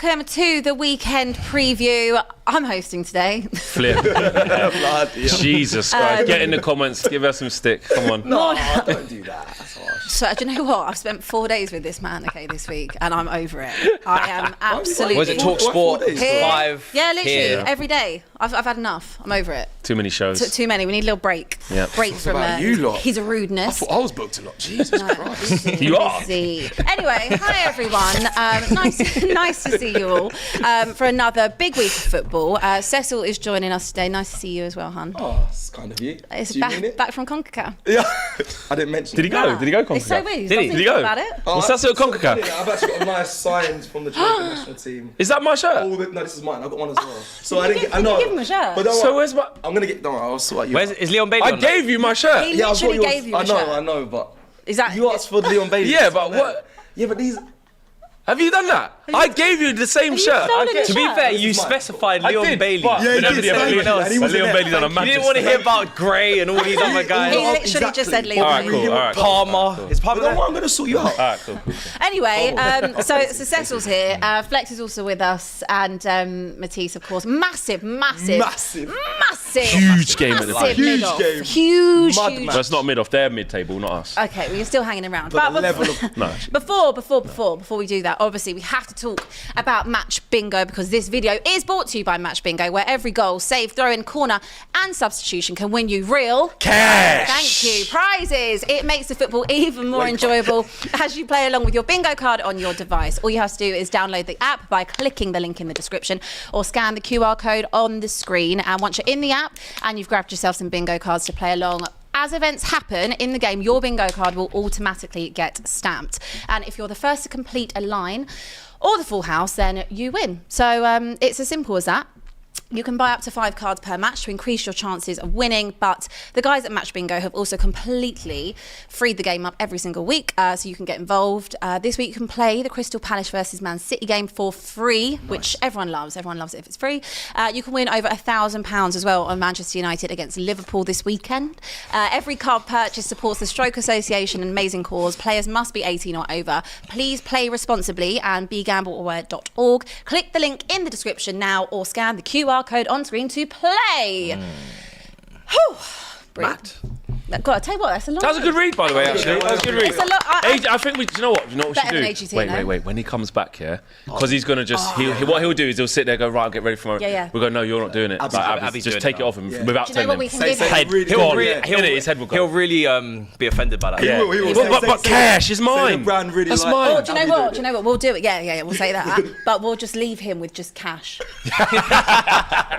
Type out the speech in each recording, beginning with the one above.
welcome to the weekend preview. I'm hosting today. Flip. Jesus Christ. Get in the comments, give us some stick. Come on. No, don't do that. That's harsh. So, do you know what? I've spent 4 days with this man, this week, and I'm over it. I am absolutely... Was it Talk Sport? 5? Yeah, literally, here. every day. I've had enough. I'm over it. Too many shows. Too many. We need a little break. Yeah. Break from you lot? his rudeness. I thought I was booked a lot. Jesus Christ. You are. Anyway, hi everyone. Nice to see you all for another big week of football. Cecil is joining us today. Nice to see you as well, hun. Oh, it's kind of you. It's Do you mean it? back from CONCACAF. Yeah. I didn't mention Did he go? Yeah. Did he go CONCACAF? It's so weird. Did he go? About it. Was Cecil at CONCACAF? I've actually got a nice sign from the Jamaican national team. Is that my shirt? No, this is mine. I've got one as well. So You I didn't give- get. I know. you give him a shirt? But don't So worry. where's my... I'm gonna get. Don't worry. I'll sort you. Is Leon Bailey I on that? gave you my shirt. He literally gave you a shirt. I know, but Is that you asked for Leon Bailey. Yeah, but what... Yeah, but these. Have you done that? I gave you the same shirt. stolen his To be shirt? fair, you This is mine. specified I Leon did, Bailey. but- Yeah, he but did yeah, say Leon- that, and he wasn't Leon there. Bailey's on a Thank You didn't want to hear about Gray and all these other He guys. literally just said Leon Alright, Bailey. cool. Alright, cool. Palmer. It's But Palmer. don't worry, I'm gonna sort you out. Alright, cool. Anyway, so Cecil's here. Flex is also with us, and Matisse, of course. Massive. Huge game at the massive time. Huge mid-off. game. Huge. Well, it's not mid-off, they're mid-table, not us. Okay, well, you're still hanging around. But the level of No. Before we do that, obviously we have to talk about Match Bingo, because this video is brought to you by Match Bingo, where every goal, save, throw-in, corner and substitution can win you real Cash! Thank you. Prizes. It makes the football even more enjoyable as you play along with your bingo card on your device. All you have to do is download the app by clicking the link in the description or scan the QR code on the screen. And once you're in the app and you've grabbed yourself some bingo cards to play along, as events happen in the game, your bingo card will automatically get stamped. And if you're the first to complete a line or the full house, then you win. So it's as simple as that. You can buy up to 5 cards per match to increase your chances of winning, but the guys at Match Bingo have also completely freed the game up every single week, so you can get involved. This week you can play the Crystal Palace versus Man City game for free, which everyone loves. Everyone loves it if it's free. You can win over £1,000 as well on Manchester United against Liverpool this weekend. Every card purchase supports the Stroke Association, an amazing cause. Players must be 18 or over. Please play responsibly, and begambleaware.org. Click the link in the description now or scan the QR code on screen to play. Whew. Matt. God, I tell you what, that's a lot. That was a good read, by the way, actually. That was a good read. It's a lot. I think we. Do you know what? Do you know what we Better should than do? AGT, no? Wait. When he comes back here, because he's gonna just. What he'll do is he'll sit there, go right, I'll get ready for him. Yeah. We'll go. No, you're not doing it. Abby's Just doing take it it off him Yeah. without Do you know telling what him. we can Say- give say- him? Head Really- gone. yeah. His head will go. He'll really be offended by that. Yeah. He will. But cash is Say the mine. brand really That's like- mine. Oh, do you know what? We'll do it. Yeah, we'll say that. But we'll just leave him with just cash.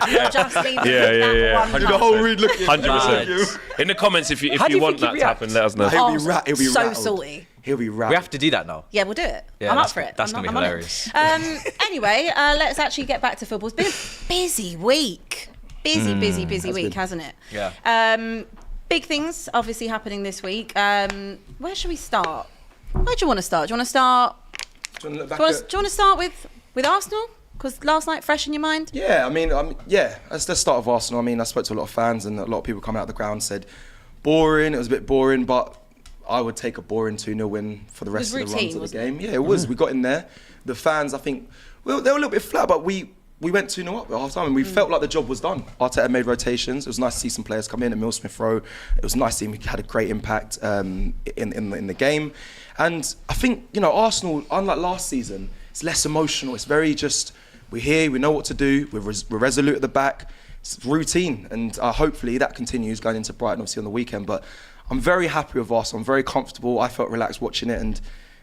We'll just leave him Yeah, with yeah, that yeah. one The card. whole read looking. 100%. In the comments, if you How do you want think that he'd to happen, let us know. He'll be Oh, He'll be so rattled. salty. He'll be We rattled. have to do that now. Yeah, we'll do it. Yeah, I'm up that's- for it. that's I'm gonna be on hilarious. it. Anyway, let's actually get back to football. It's been a busy week. Busy week, hasn't it? Yeah. Big things obviously happening this week. Where should we start? Where do you want to start? Do you want to start? Do you want to look back Do you at- want to start with Arsenal? Because last night, fresh in your mind? Yeah, I mean, let's start with Arsenal. I mean, I spoke to a lot of fans, and a lot of people coming out of the ground said, boring, it was a bit boring, but I would take a boring 2-0 win for the rest of the routine, runs of the wasn't game. Yeah, it was. We got in there. The fans, I think, well, they were a little bit flat, but we went 2-0 up at half time, and we felt like the job was done. Arteta made rotations. It was nice to see some players come in, and Emile Smith-Rowe. It was nice to see him. He had a great impact in the game. And I think, Arsenal, unlike last season, it's less emotional. It's very just, we're here, we know what to do, we're resolute at the back. It's routine, and hopefully that continues going into Brighton, obviously, on the weekend. But I'm very happy with Arsenal. I'm very comfortable. I felt relaxed watching it, and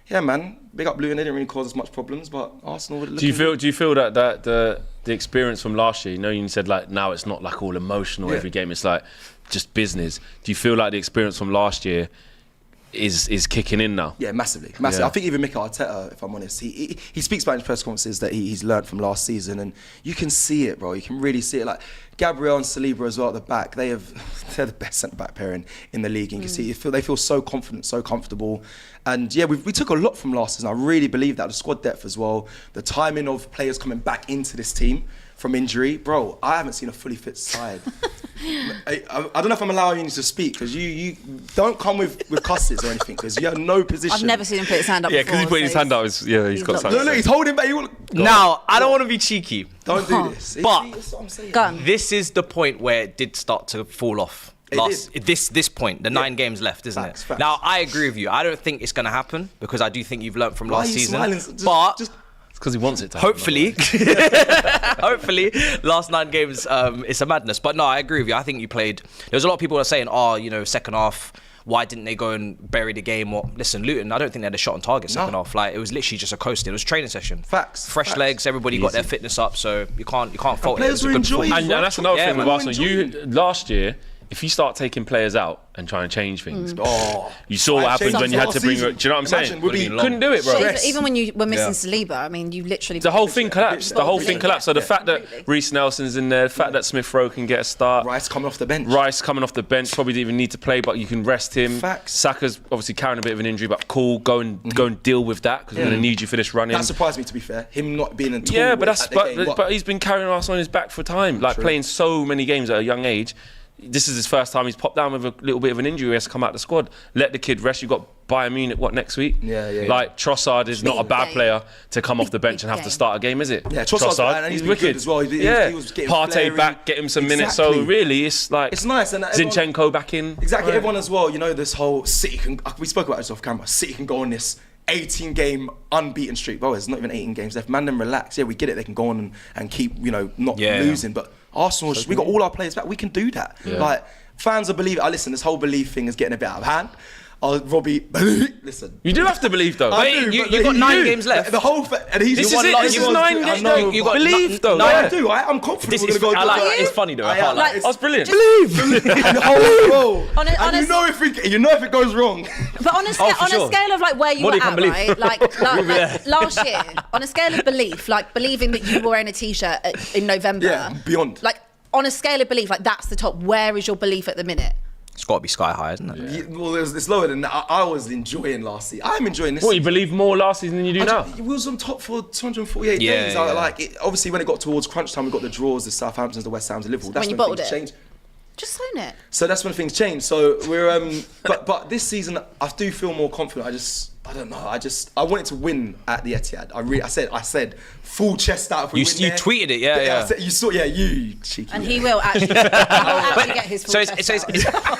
yeah, man, big up Luton. They didn't really cause us much problems, but Arsenal. Do you feel that the experience from last year? You said like now it's not like all emotional every game. It's like just business. Do you feel like the experience from last year is kicking in now? Yeah, massively. Yeah. I think even Mikel Arteta, if I'm honest, he speaks about in his press conferences that he's learned from last season, and you can see it, bro. You can really see it. Like Gabriel and Silva as well at the back, they're the best centre back pairing in the league. And you can see they feel so confident, so comfortable. And yeah, we took a lot from last season. I really believe that. The squad depth as well, the timing of players coming back into this team from injury, bro. I haven't seen a fully fit side. I don't know if I'm allowing you to speak, because you don't come with cusses or anything, because you have no position. I've never seen him put his hand up Yeah, before. because he put his hand up. He's got something. Look, he's holding back. Now, I don't want to be cheeky. Don't do this. But- That's what I'm saying. Go on. This is the point where it did start to fall off. This point, the 9 games left, isn't Facts, it? facts. Now, I agree with you. I don't think it's going to happen because I do think you've learnt from Why last are you season. smiling? But It's because he wants it to happen. hopefully, last 9 games, it's a madness. But no, I agree with you. I think you played. There's a lot of people that are saying, second half, why didn't they go and bury the game? Or listen, Luton, I don't think they had a shot on target second half. Like, it was literally just a coasting. It was a training session. Facts. Fresh legs. Everybody got their fitness up, so you can't fault it. players It was a were good enjoying performance. And that's another Yeah, thing with man. Arsenal. Last year, if you start taking players out and try and change things, Oh, you saw what happens when you had to bring. Do you know what I'm saying? Imagine, we'll be Couldn't do it, bro. Shit, even when you were missing Saliba, I mean, you literally. The whole thing collapsed. The whole thing collapsed. So the fact that Completely. Reece Nelson's in there, the fact that Smith Rowe can get a start, Rice coming off the bench. Rice coming off the bench, probably didn't even need to play, but you can rest him. Facts. Saka's obviously carrying a bit of an injury, but cool, go and deal with that because we're going to need you for this run-in. That surprised me, to be fair. Him not being in. Yeah, but he's been carrying Arsenal on his back for time, like playing so many games at a young age. This is his first time he's popped down with a little bit of an injury. He has to come out the squad. Let the kid rest. You've got Bayern Munich, next week? Yeah. Like, Trossard is not a bad game. player to come off the bench and have to game. start a game, is it? Yeah, Trossard, and he's been wicked good as well. He was getting Partey flary. back, get him some minutes. So Exactly. really, it's like It's nice. And everyone- Zinchenko back in. Exactly, Right. everyone as well. You know, this whole City can. We spoke about this off camera. City can go on this 18-game unbeaten streak. Well, there's not even 18 games left. Man, them relax. Yeah, we get it. They can go on and keep, not losing. But Arsenal, we got all our players back. We can do that. Like, fans are believing. Listen, this whole belief thing is getting a bit out of hand. Robbie, listen. You do have to believe, though. I do, you but got he 9 do. games left. The whole and he's This the is one it. like This he is was- 9 I games. know, You got Believe, though. No, I Yeah. do. I'm confident This we're is- going to go. I like do it. It's funny, though. I Yeah, can't lie. it's- That's brilliant. Believe. The whole role. On a- on And a- you know if it goes wrong. But on a, for sure. scale of like where you Molly were can at, believe. right? Like last year, on a scale of belief, like believing that you were wearing a t-shirt in November. Yeah, beyond. Like on a scale of belief, like that's the top. Where is your belief at the minute? It's got to be sky high, isn't it? Well, it's lower than that. I was enjoying last season. I'm enjoying this. What, you believe more last season than you do now? We was on top for 248 Yeah, days. yeah. Obviously, when it got towards crunch time, we got the draws, the Southamptons, the West Hams, the Liverpool. That's When you when bottled things it. changed. Just own it. So that's when things changed. So we're but this season I do feel more confident. I don't know. I wanted to win at the Etihad. I said full chest out. If we You win there. tweeted it, yeah. I said, you saw, you cheeky. And yeah. he will actually, get his full So chest out.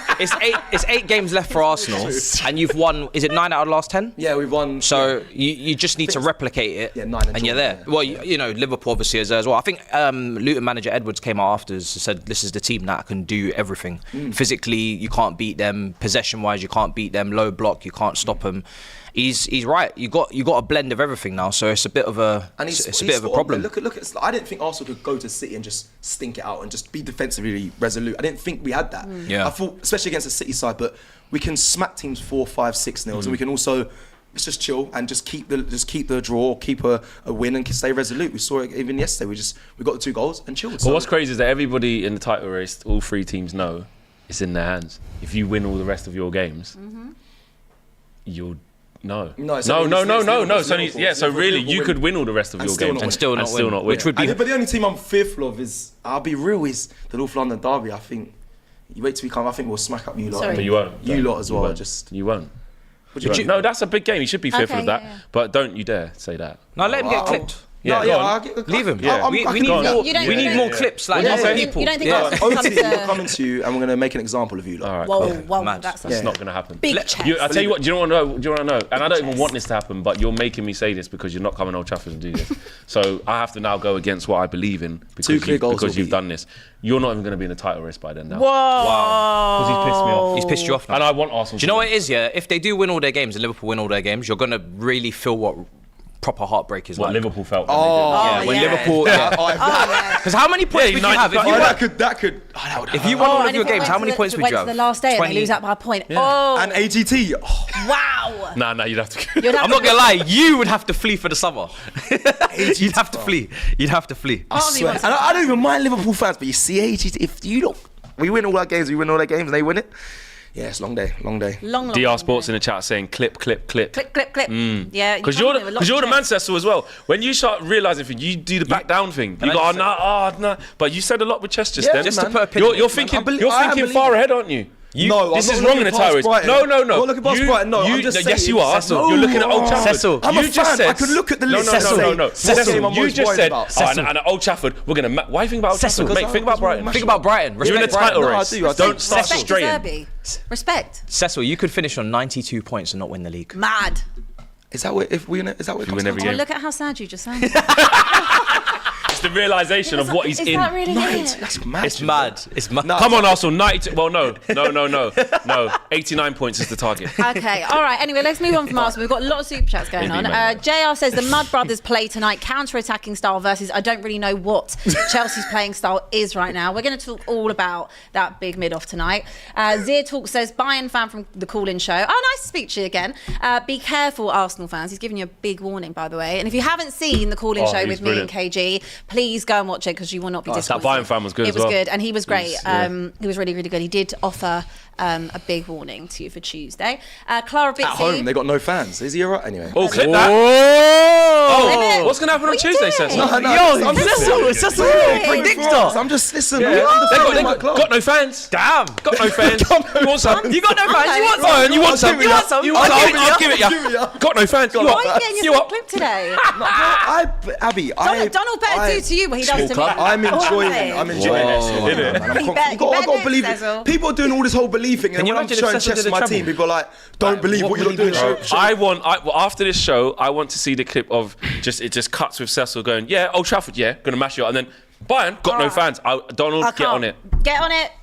it's 8 games left for Arsenal, and you've won. Is it 9 out of the last 10? Yeah, we've won. So you just need to replicate it, Yeah, 9 and and you're draw, there. yeah. Well, Liverpool obviously is there as well. I think Luton manager Edwards came out after and said this is the team that can do everything. Physically, you can't beat them. Possession-wise, you can't beat them. Low block, you can't stop them. He's right. You got a blend of everything now, so it's a bit of a it's a bit of a problem. Look at. I didn't think Arsenal could go to City and just stink it out and just be defensively resolute. I didn't think we had that. Yeah. I thought, especially against the City side, but we can smack teams 4, 5, 6 nils, and we can also. Let's just chill and just keep the draw, keep a win, and stay resolute. We saw it even yesterday. We got the 2 goals and chilled. But what's crazy is that everybody in the title race, all 3 teams know it's in their hands. If you win all the rest of your games, you'll. No. No, it's So Liverpool really, you win. could win all the rest of And your still games not and still not win, win. which would be. But the only team I'm fearful of is, I'll be real, is the North London derby. I think you wait till we come. I think we'll smack up you lot. Sorry. But you won't. You lot as well. Won't. Just You won't. would You won't. No, that's a big game. You should be fearful Okay, of that. yeah. But don't you dare say that. No, let him get I'll- clipped. Yeah, no, go yeah, on. Leave him. Yeah. We I need can do that. more. You don't- We you need don't- more clips like What did other you say? people. You don't think Yeah. Arsenal OT, come we're to... coming to you and we're going to make an example of you lot. All right. Whoa, cool. whoa, Mad. that's It's a not going to happen. big chest. I tell you what, do you want to know? Do you want to know? And I don't even chest. want this to happen, but you're making me say this because you're not coming to Old Trafford and do this. So I have to now go against what I believe in Two clear goals because will you've be- done this. You're not even going to be in the title race by then now. Whoa. Because he's pissed me off. He's pissed you off now. And I want Arsenal. Do you know what it is, yeah? If they do win all their games and Liverpool win all their games, you're going to really feel what proper heartbreak is What like. Liverpool felt. Yeah, when yeah. Liverpool... Because how many points would you have if you that could. If you won all of and your if it games, went how to many the- points if it would you went have? to the last day and 20. they lose out by a point. Oh, And AGT. Oh, wow. Nah, you'd have to. You'd have I'm to not going to lie, you would have to flee for the summer. You'd have to flee. You'd have to flee. I swear. And I don't even mind Liverpool fans, but you see AGT, if you don't, we win all our games, and they win it. Yeah, it's a long day. Long DR Sports in the chat saying clip. Clip. Yeah. Because you're the Manchester as well. When you start realising things, you do the back down thing. You go, no. But you said a lot with chest just Yeah, then. just to man. put a pin in You're it, thinking, I believe- you're I thinking believe far it. ahead, aren't you? No, this I'm is not wrong in the looking past title. Brighton. No. I'm not looking past Brighton. No, I'm just saying. Yes, you are. Cecil. You're looking at Old Trafford. Cecil. I'm a You just fan. said. I can look at the list. No. Cecil, I'm You most just worried said. about. And at Old Trafford, we're gonna. Why you think about Old Cecil, Trafford, mate? Think about Brighton. Think about Brighton. You're in a Respect title Brighton. No, I race. do. Don't start Respect straying. Derby. Respect. Cecil, you could finish on 92 points and not win the league. Mad. Is that what? If we win it? Is that what? If we win every Oh, game. look at how sad you just sounded. It's the realisation of what he's Is in. that really it? That's mad. It's mad. It's mad. Come on, Arsenal. 92. Well, no. 89 points is the target. Okay, all right. Anyway, let's move on from Arsenal. We've got a lot of super chats going Maybe, on. man. JR says the Mud Brothers play tonight, counter-attacking style versus I don't really know what Chelsea's playing style is right now. We're going to talk all about that big mid-off tonight. Zia Talk says Bayern fan from the call-in show. Oh, nice to speak to you again. Be careful, Arsenal fans. He's giving you a big warning, by the way. And if you haven't seen the call-in show he with was me and KG, please go and watch it because you will not be disappointed. That Bayern fan was good It as was well. good, and he was great. Yeah. He was really, really good. He did offer a big warning to you for Tuesday. Clara Bitsy. At home, they got no fans. Is he alright? Anyway. Oh, clip that. Limit. What's going to happen on What are you Tuesday, doing? Cecil? No, I'm Cecil, predictor. I'm just listening. Yeah. They got no fans. Damn. Got no fans. You want some? You got no fans. You want Bayern, some? you want some? I'll give it ya. some? You want I'll some? give it I'll ya. give it ya. Got no fans. You Why are what? you getting You your what? clip today? Abby, Donald better do to you what he does to me. I'm enjoying it. I'm enjoying Whoa. it. Innit? Man, I'm You conf- bet- you got you to bet believe Cecil. it. People are doing all this whole belief thing, and you when I'm imagine if showing Cecil chess did to a my team, treble? people are like, "Don't believe what you're doing." I want after this show. I want to see the clip of it just cuts with Cecil going, "Yeah, Old Trafford, yeah, gonna mash you up," and then Bayern got no fans. Donald, I get on can't. it.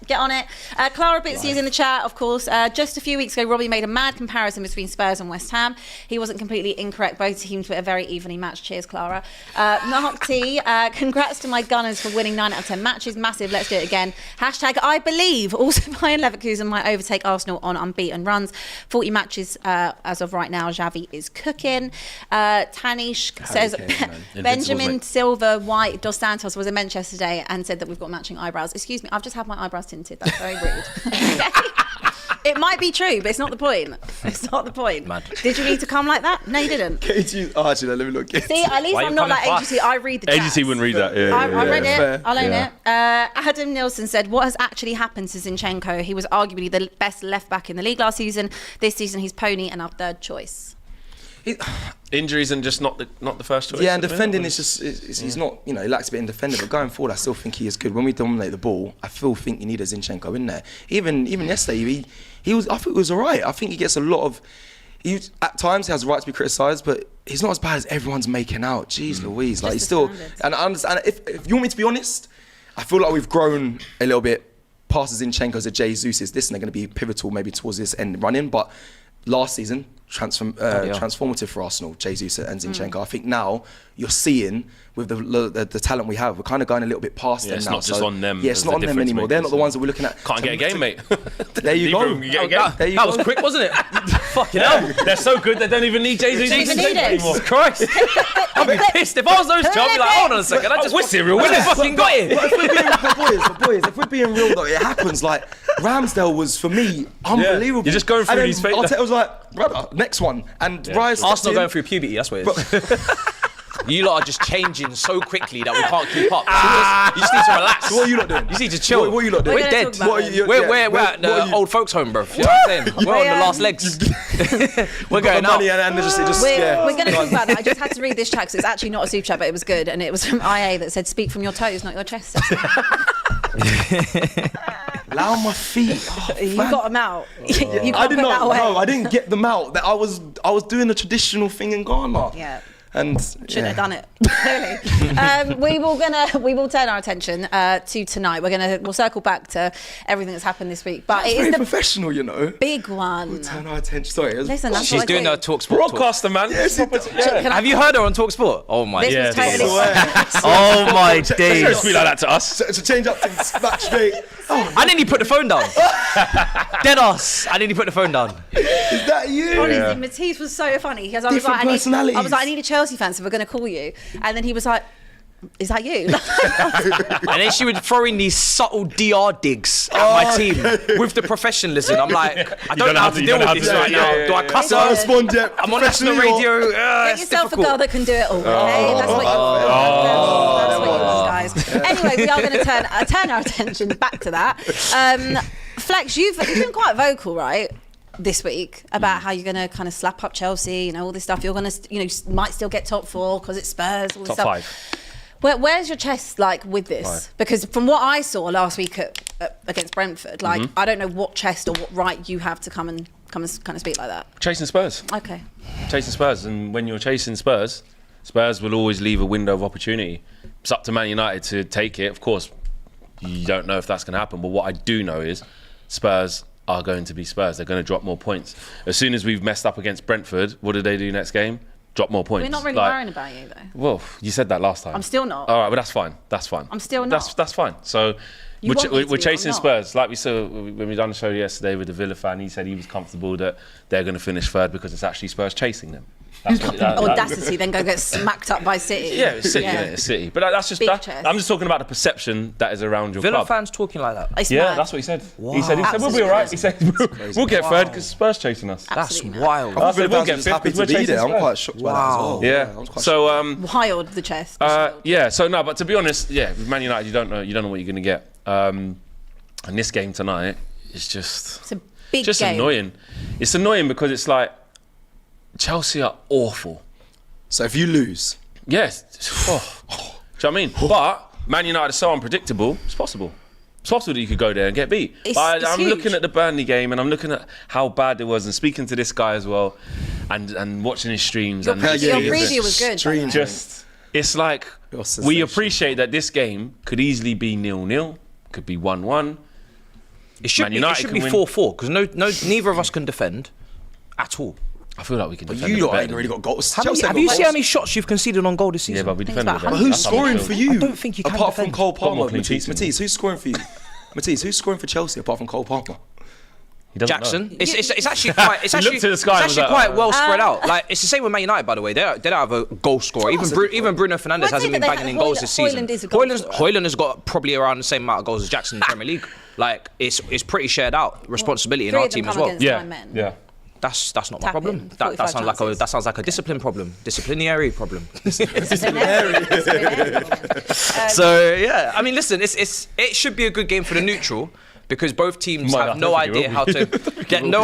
Get on it. Clara Bitsy is in the chat, of course. Just a few weeks ago, Robbie made a mad comparison between Spurs and West Ham. He wasn't completely incorrect. Both teams were a very evenly matched. Cheers, Clara. Mark T, congrats to my Gunners for winning 9 out of 10 matches. Massive. Let's do it again. Hashtag I believe. Also, Bayern Leverkusen might overtake Arsenal on unbeaten runs. 40 matches as of right now. Xavi is cooking. Tanish says Benjamin Silva White Dos Santos was in Manchester today and said that we've got matching eyebrows. Excuse me, I've just had my eyebrows tinted. That's very rude. It might be true, but it's not the point. It's not the point. Mad. Did you need to come like that? No, you didn't. Actually, let me look. See, at least Why I'm you not coming like fast? agency. I read the chats. Agency wouldn't read that. Yeah, I read it. fair. I'll own it. Adam Nilsson said, what has actually happened to Zinchenko? He was arguably the best left back in the league last season. This season, he's pony and our third choice. Injuries and just not the first choice. Yeah, and defending is just he's not, he lacks a bit in defending, but going forward I still think he is good. When we dominate the ball, I think you need a Zinchenko in there. Even yesterday he was, I think it was alright. I think he gets a lot of, at times he has the right to be criticised, but he's not as bad as everyone's making out. Jeez Louise, like he's still, and I understand, if you want me to be honest, I feel like we've grown a little bit past the Zinchenko's to Jesus. This and they're going to be pivotal maybe towards this end running, but last season transformative for Arsenal, Jesus and Zinchenko. I think now you're seeing with the talent we have, we're kind of going a little bit past them it's now. not just on them. Yeah, it's as not the on them difference anymore. They're not the makers. ones that we're looking at. Can't get a game, mate. There you go. Can get a game. There you That go. was quick, wasn't it? Fucking hell. They're so good they don't even need Jesus even need it. anymore. Christ. I'd be pissed. If I was those two, I'd be like, hold on a second. We're serial. We just fucking got it. But if we're being, boys, if we're being real though, it happens. Like Ramsdale was for me unbelievable. You're just going through and then these phases. Arteta was like, brother, next one, and Rice. Arsenal going through puberty, that's what it is. You lot are just changing so quickly that we can't keep up. You just need to relax. So what are you lot doing? You just need to chill. What are you lot doing? We're We're dead. gonna talk about What are you- We're yeah, at what the are you- old folks' home, bro. You know what I'm saying? We're on the last legs. We're Got going the out. money and just We're going to talk about that. I just had to read this chat because it's actually not a super chat, but it was good. And it was from IA that said, speak from your toes, not your chest. Allow my feet. Oh, You man. got them out. You can't I did put that not. away. No, I didn't get them out. That I was doing the traditional thing in Ghana. Yeah. And Shouldn't have done it. Clearly, we will turn our attention to tonight. We'll circle back to everything that's happened this week, but It's it very is the professional, big one. Turn our attention. Sorry. Listen, that's She's what I doing do. her talk sport. Broadcaster, man. Can I- Have you heard her on Talk Sport? Oh my. This Yeah, was totally. Oh my Don't days. speak like that to us. To change up things, back straight. Oh, I didn't even put the phone down. Dead ass. I didn't even put the phone down. is that you? Honestly, Matisse was so funny because I was Different like, personalities. I was like, I need a Chelsea fan, so we're going to call you. And then he was like, is that you? And then she would throw in these subtle DR digs at my team with the professionalism. I'm like, I don't know how to deal with this right now. Do I cuss So I her? respond, yeah, I'm on national professionally or- radio. Get It's yourself a difficult. girl that can do it all, okay? That's what you that's what you want, guys. Anyway, we are going to turn our attention back to that. Flex, you've been quite vocal, right, this week about how you're going to kind of slap up Chelsea, all this stuff. You're going to, might still get top 4 because it's Spurs, all this Top stuff. 5. Where's your chest with this? 5. Because from what I saw last week against Brentford, I don't know what chest or what right you have to come and kind of speak like that. Chasing Spurs. Okay. Chasing Spurs, and when you're chasing Spurs will always leave a window of opportunity. It's up to Man United to take it. Of course, you don't know if that's going to happen, but what I do know is Spurs are going to be Spurs. They're going to drop more points. As soon as we've messed up against Brentford, what did they do next game? Drop more points. We're not really worrying about you, though. Well, you said that last time. I'm still not. All right, but that's fine. That's fine. I'm still not. That's fine. So You want me to we're be, chasing I'm not. Spurs. Like we saw when we done the show yesterday with the Villa fan, he said he was comfortable that they're going to finish third because it's actually Spurs chasing them. That's what Audacity, then go get smacked up by City. Yeah, it's City. Yeah. It's City. But that's just Big that. chest. I'm just talking about the perception that is around your Villa club. fans talking like that. It's Yeah, mad. that's what he said. Wow. He said we'll be Absolutely all right. He said we'll get third because Spurs chasing us. That's Absolutely mad. wild. I said we'll Fans are get just fifth happy because to we're be chasing there. I'm Spurs. quite shocked by that as well. Yeah. I was quite So Wild, the chest. yeah. So no, but to be honest, yeah, with Man United, you don't know what you're going to get. And this game tonight is just It's a big just game. annoying. It's annoying because it's like Chelsea are awful. So if you lose, Yes. Do you know what I mean? But Man United are so unpredictable. It's possible. It's possible that you could go there and get beat. It's I'm huge. looking at the Burnley game and I'm looking at how bad it was and speaking to this guy as well and watching his streams. Your and preview was good. by the Strange. way. just it's like You're we sensational. appreciate that this game could easily be 0-0, could be 1-1. It should Man be, United it should be can win. 4-4 because neither of us can defend at all. I feel like we can. but defend you a bit lot better ain't than really you. got goals. Have Chelsea you got seen goals. how many shots you've conceded on goal this season? Yeah, but we think defended it's it about better. Who's That's how we scoring feel. for you? I don't think you can apart from defend. Cole Got more Palmer. clean sheets than Matisse, who's scoring for you? Matisse, who's scoring for Chelsea apart from Cole Palmer? He doesn't Jackson. know. It's actually quite. It's He actually, looked to the sky and it's was actually like, quite well spread out. Like it's the same with Man United, by the way. They don't have a goal scorer. Even Bruno Fernandes Well, I hasn't think been that they banging in had goals this season. Højlund is a goal scorer. Højlund has got probably around the same amount of goals as Jackson in the Premier League. Like it's pretty shared out responsibility in Three our of them team as come well. against Yeah, nine men. yeah. That's not my Tap problem. in, That 45 sounds like a discipline problem, disciplinary problem. Um, So yeah, I mean, listen, it should be a good game for the neutral because both teams Might have not, no I don't think idea it how will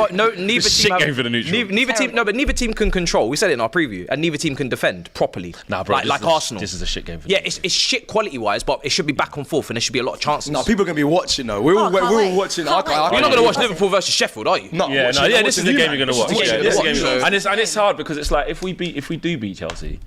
to. Neither It's a team shit have, game for the neutral. Neither team, no, but neither team can control. We said it in our preview, and neither team can defend properly. Nah, bro, like Arsenal. This is a shit game for Yeah, it's shit quality wise, but it should be back and forth, and there should be a lot of chances. No, people are gonna be watching though. We're all can't wait. watching. Can't wait. You're not going to watch Liverpool versus Sheffield, are you? No, Yeah, watching- no, yeah. I'm This is watching the you, game you're man. gonna watch. Watching Yeah, you, this is the watch. game. So- And it's hard because it's like if we do beat Chelsea,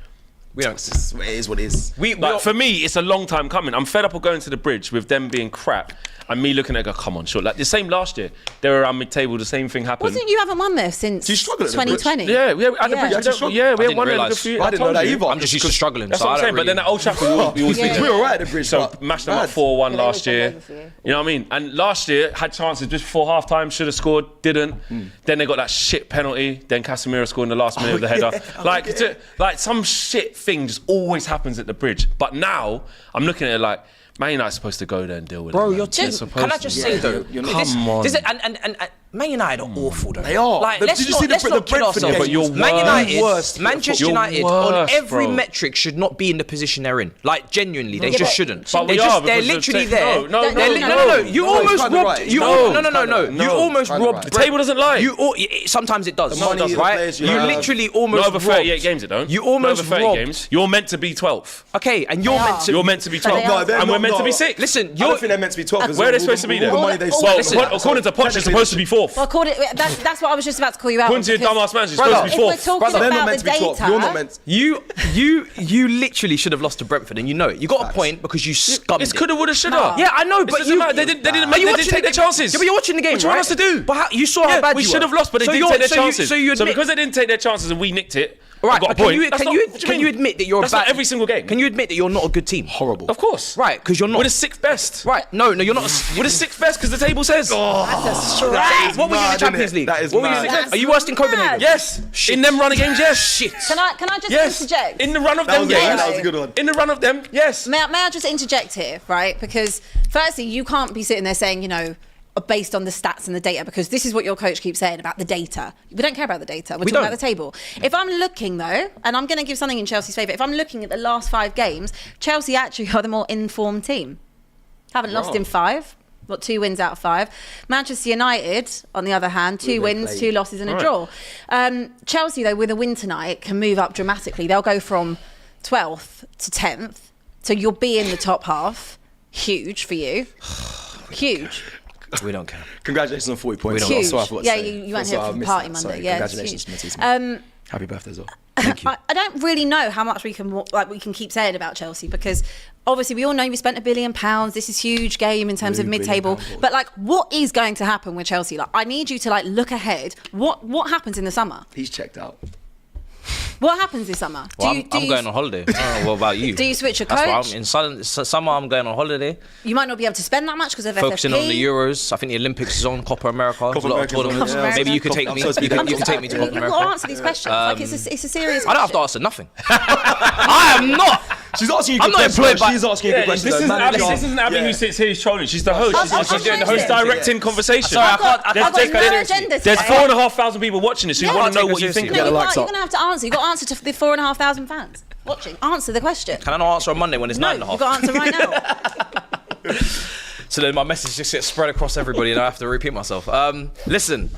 We don't. It is what it is. like for me, it's a long time coming. I'm fed up of going to the bridge with them being crap and me looking at it, go, come on, sure. Like the same last year, they were around mid-table. The same thing happened. Wasn't you haven't won there since Do you struggle at the bridge? 2020? Yeah, we had the Yeah. bridge. You actually struggled? Yeah, we I had didn't one in a realise. few. I didn't know told that you. either. I'm just used to struggling. That's so what I'm I saying. don't But then really- at Old Trafford, we always beat Yeah. them. We were alright at the bridge. So but mashed them up bad. 4-1 Yeah, they last always year. come over for you. You know what I mean? And last year had chances just before half time, should have scored, didn't. Then they got that shit penalty. Then Casemiro scored in the last minute of the header. Like some shit thing just always happens at the bridge. But now I'm looking at it like Man United's supposed to go there and deal with it. Bro, man. you're They're too. supposed Can I to. just Yeah, say though? you're not- Come on. And Man United are awful though. They are. Like, But let's did you not, see the let's not kid Brentford ourselves. game? But you're Man United, worst. Manchester You're United, on worst, every bro. metric should not be in the position they're in. Like genuinely, they Yeah, just but- shouldn't. But we They're are they're because of literally tech- there. no, no, They're no, li- no. You No, almost it's kinda robbed. right. You No, no. You no, almost kinda robbed. right. The table doesn't lie. Sometimes it does. The money, the right? players You you have. literally almost Not over 38 robbed. games, it don't. You Not almost over 30 robbed. games. You're meant to be 12th. Okay, and you're They meant are. to. You're meant to be But 12th. they are. No, they're And we're not- meant to be no. 6th. Listen, I don't think they're meant to be 12. Where are they supposed to be then? All the money they Well, spent. listen, According to Poch, you're supposed to be 4th. Well, that's what I was just about to call you out. According to your because dumbass man, you're Brother, supposed to be if we're 4th. talking Brother, they're not about meant the to be 12. data, You're not meant. You literally should have lost to Brentford, and you know it. You got a Facts. point because you scummed It's it. coulda, woulda, shoulda. No. Yeah, I know, It but doesn't matter. They didn't Are you they didn't watching take the their chances. Yeah, but you're watching the game, What do you want right? us to do? But you saw how bad we you should were. have lost, but they So didn't you're- take their so you- chances. so you admit- because they didn't take their chances and we nicked it, Right, I've got a but can point. you That's can not- you what do can mean? you admit that you're That's a bad, not every single game. Can you admit that you're not a good team? Horrible. Of course. Right, because you're not. We're the 6th best. Right, no, you're not. We're the 6th best because the table says. What were you in the mad, Champions innit? League? That is What were you mad. in the- That's Are you worse than Copenhagen? mad. Yes. In them running games, yes. Shit. Can I just Yes. interject? In the run of That them was a good one, games. that was a good one. In the run of them, yes. May I just interject here, right? Because firstly, you can't be sitting there saying, based on the stats and the data, because this is what your coach keeps saying about the data. We don't care about the data. We're talking don't. about the table. If I'm looking, though, and I'm going to give something in Chelsea's favour, if I'm looking at the last 5 games, Chelsea actually are the more informed team. Haven't lost in 5. What, 2 wins out of 5. Manchester United, on the other hand, 2 wins, played. 2 losses and a draw. Chelsea, though, with a win tonight, can move up dramatically. They'll go from 12th to 10th. So you'll be in the top half. Huge for you. Huge. We don't care. Congratulations on 40 points. Huge. Sorry, I forgot to Yeah, say. you weren't here for the party Monday. Sorry. Yeah, Congratulations it's to my team. huge. Happy birthday as well. I don't really know how much we can keep saying about Chelsea, because obviously we all know we spent £1 billion. This is a huge game in terms of mid-table. But like, what is going to happen with Chelsea? Like, I need you to like look ahead. What happens in the summer? He's checked out. What happens this summer? Well, I'm going on holiday. I don't know, what about you? Do you switch a That's coach? why in summer I'm going on holiday. You might not be able to spend that much because of Focusing FFP. on the Euros. I think the Olympics is on. Copa America. There's a lot of America's on, tournaments. yeah. Maybe you could take me. You can take me to Copa You've got to America. answer these questions. Like, it's a serious I don't have to question. answer nothing. I am not. She's asking you I'm good not questions. employed by- She's asking you good questions. This isn't Manager. Abby, this isn't Abby who sits here trolling. She's the host. I'm She's doing the hosting. host directing conversation. Sorry, I can't I've got take no her agenda There's today. 4,500 people watching this who Yeah. want to know Take what her you think No, Get about the it. likes you're up. going to have to answer. You've got to answer to the 4,500 fans watching. Answer the question. Can I not answer on Monday when it's No, 9.5? you've got to answer right now. So then my message just gets spread across everybody and I have to repeat myself. Listen,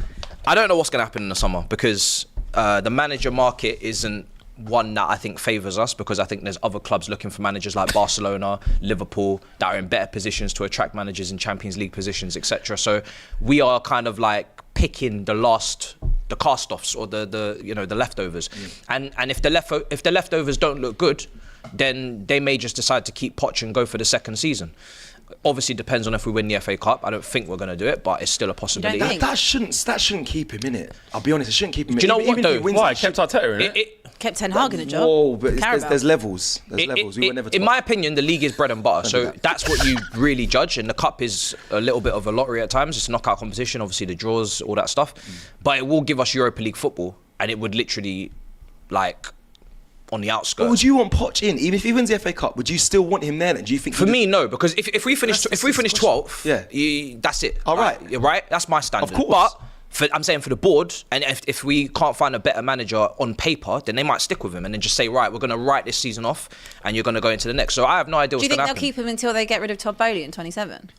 I don't know what's going to happen in the summer because the manager market isn't one that I think favours us, because I think there's other clubs looking for managers like Barcelona, Liverpool, that are in better positions to attract managers in Champions League positions, etc. So we are kind of like picking the cast-offs or the leftovers. And if the leftovers don't look good, then they may just decide to keep Poch and go for the second season. Obviously depends on if we win the FA Cup. I don't think we're going to do it, but it's still a possibility. think? That shouldn't keep him in it. I'll be honest, it shouldn't keep him in it. Do you know Even what, if he though? wins Why? it, Kept Arteta in it? Kept Ten Hag in a job. Whoa, but Carabao. there's levels. There's levels. We were never In top. my opinion, the league is bread and butter, so that's what you really judge. And the cup is a little bit of a lottery at times. It's a knockout competition, obviously the draws, all that stuff. But it will give us Europa League football, and it would literally, like, on the outskirts. But would you want Poch in? Even if he wins the FA Cup, would you still want him there then? Do you think For me, no, because if we finish That's 12th, Yeah. that's it. All right. Right? That's my standard. Of course. But I'm saying for the board, and if we can't find a better manager on paper, then they might stick with him and then just say, right, we're going to write this season off and you're going to go into the next. So I have no idea Do you what's think going to they'll happen. keep him until they get rid of Todd Bowley in 27?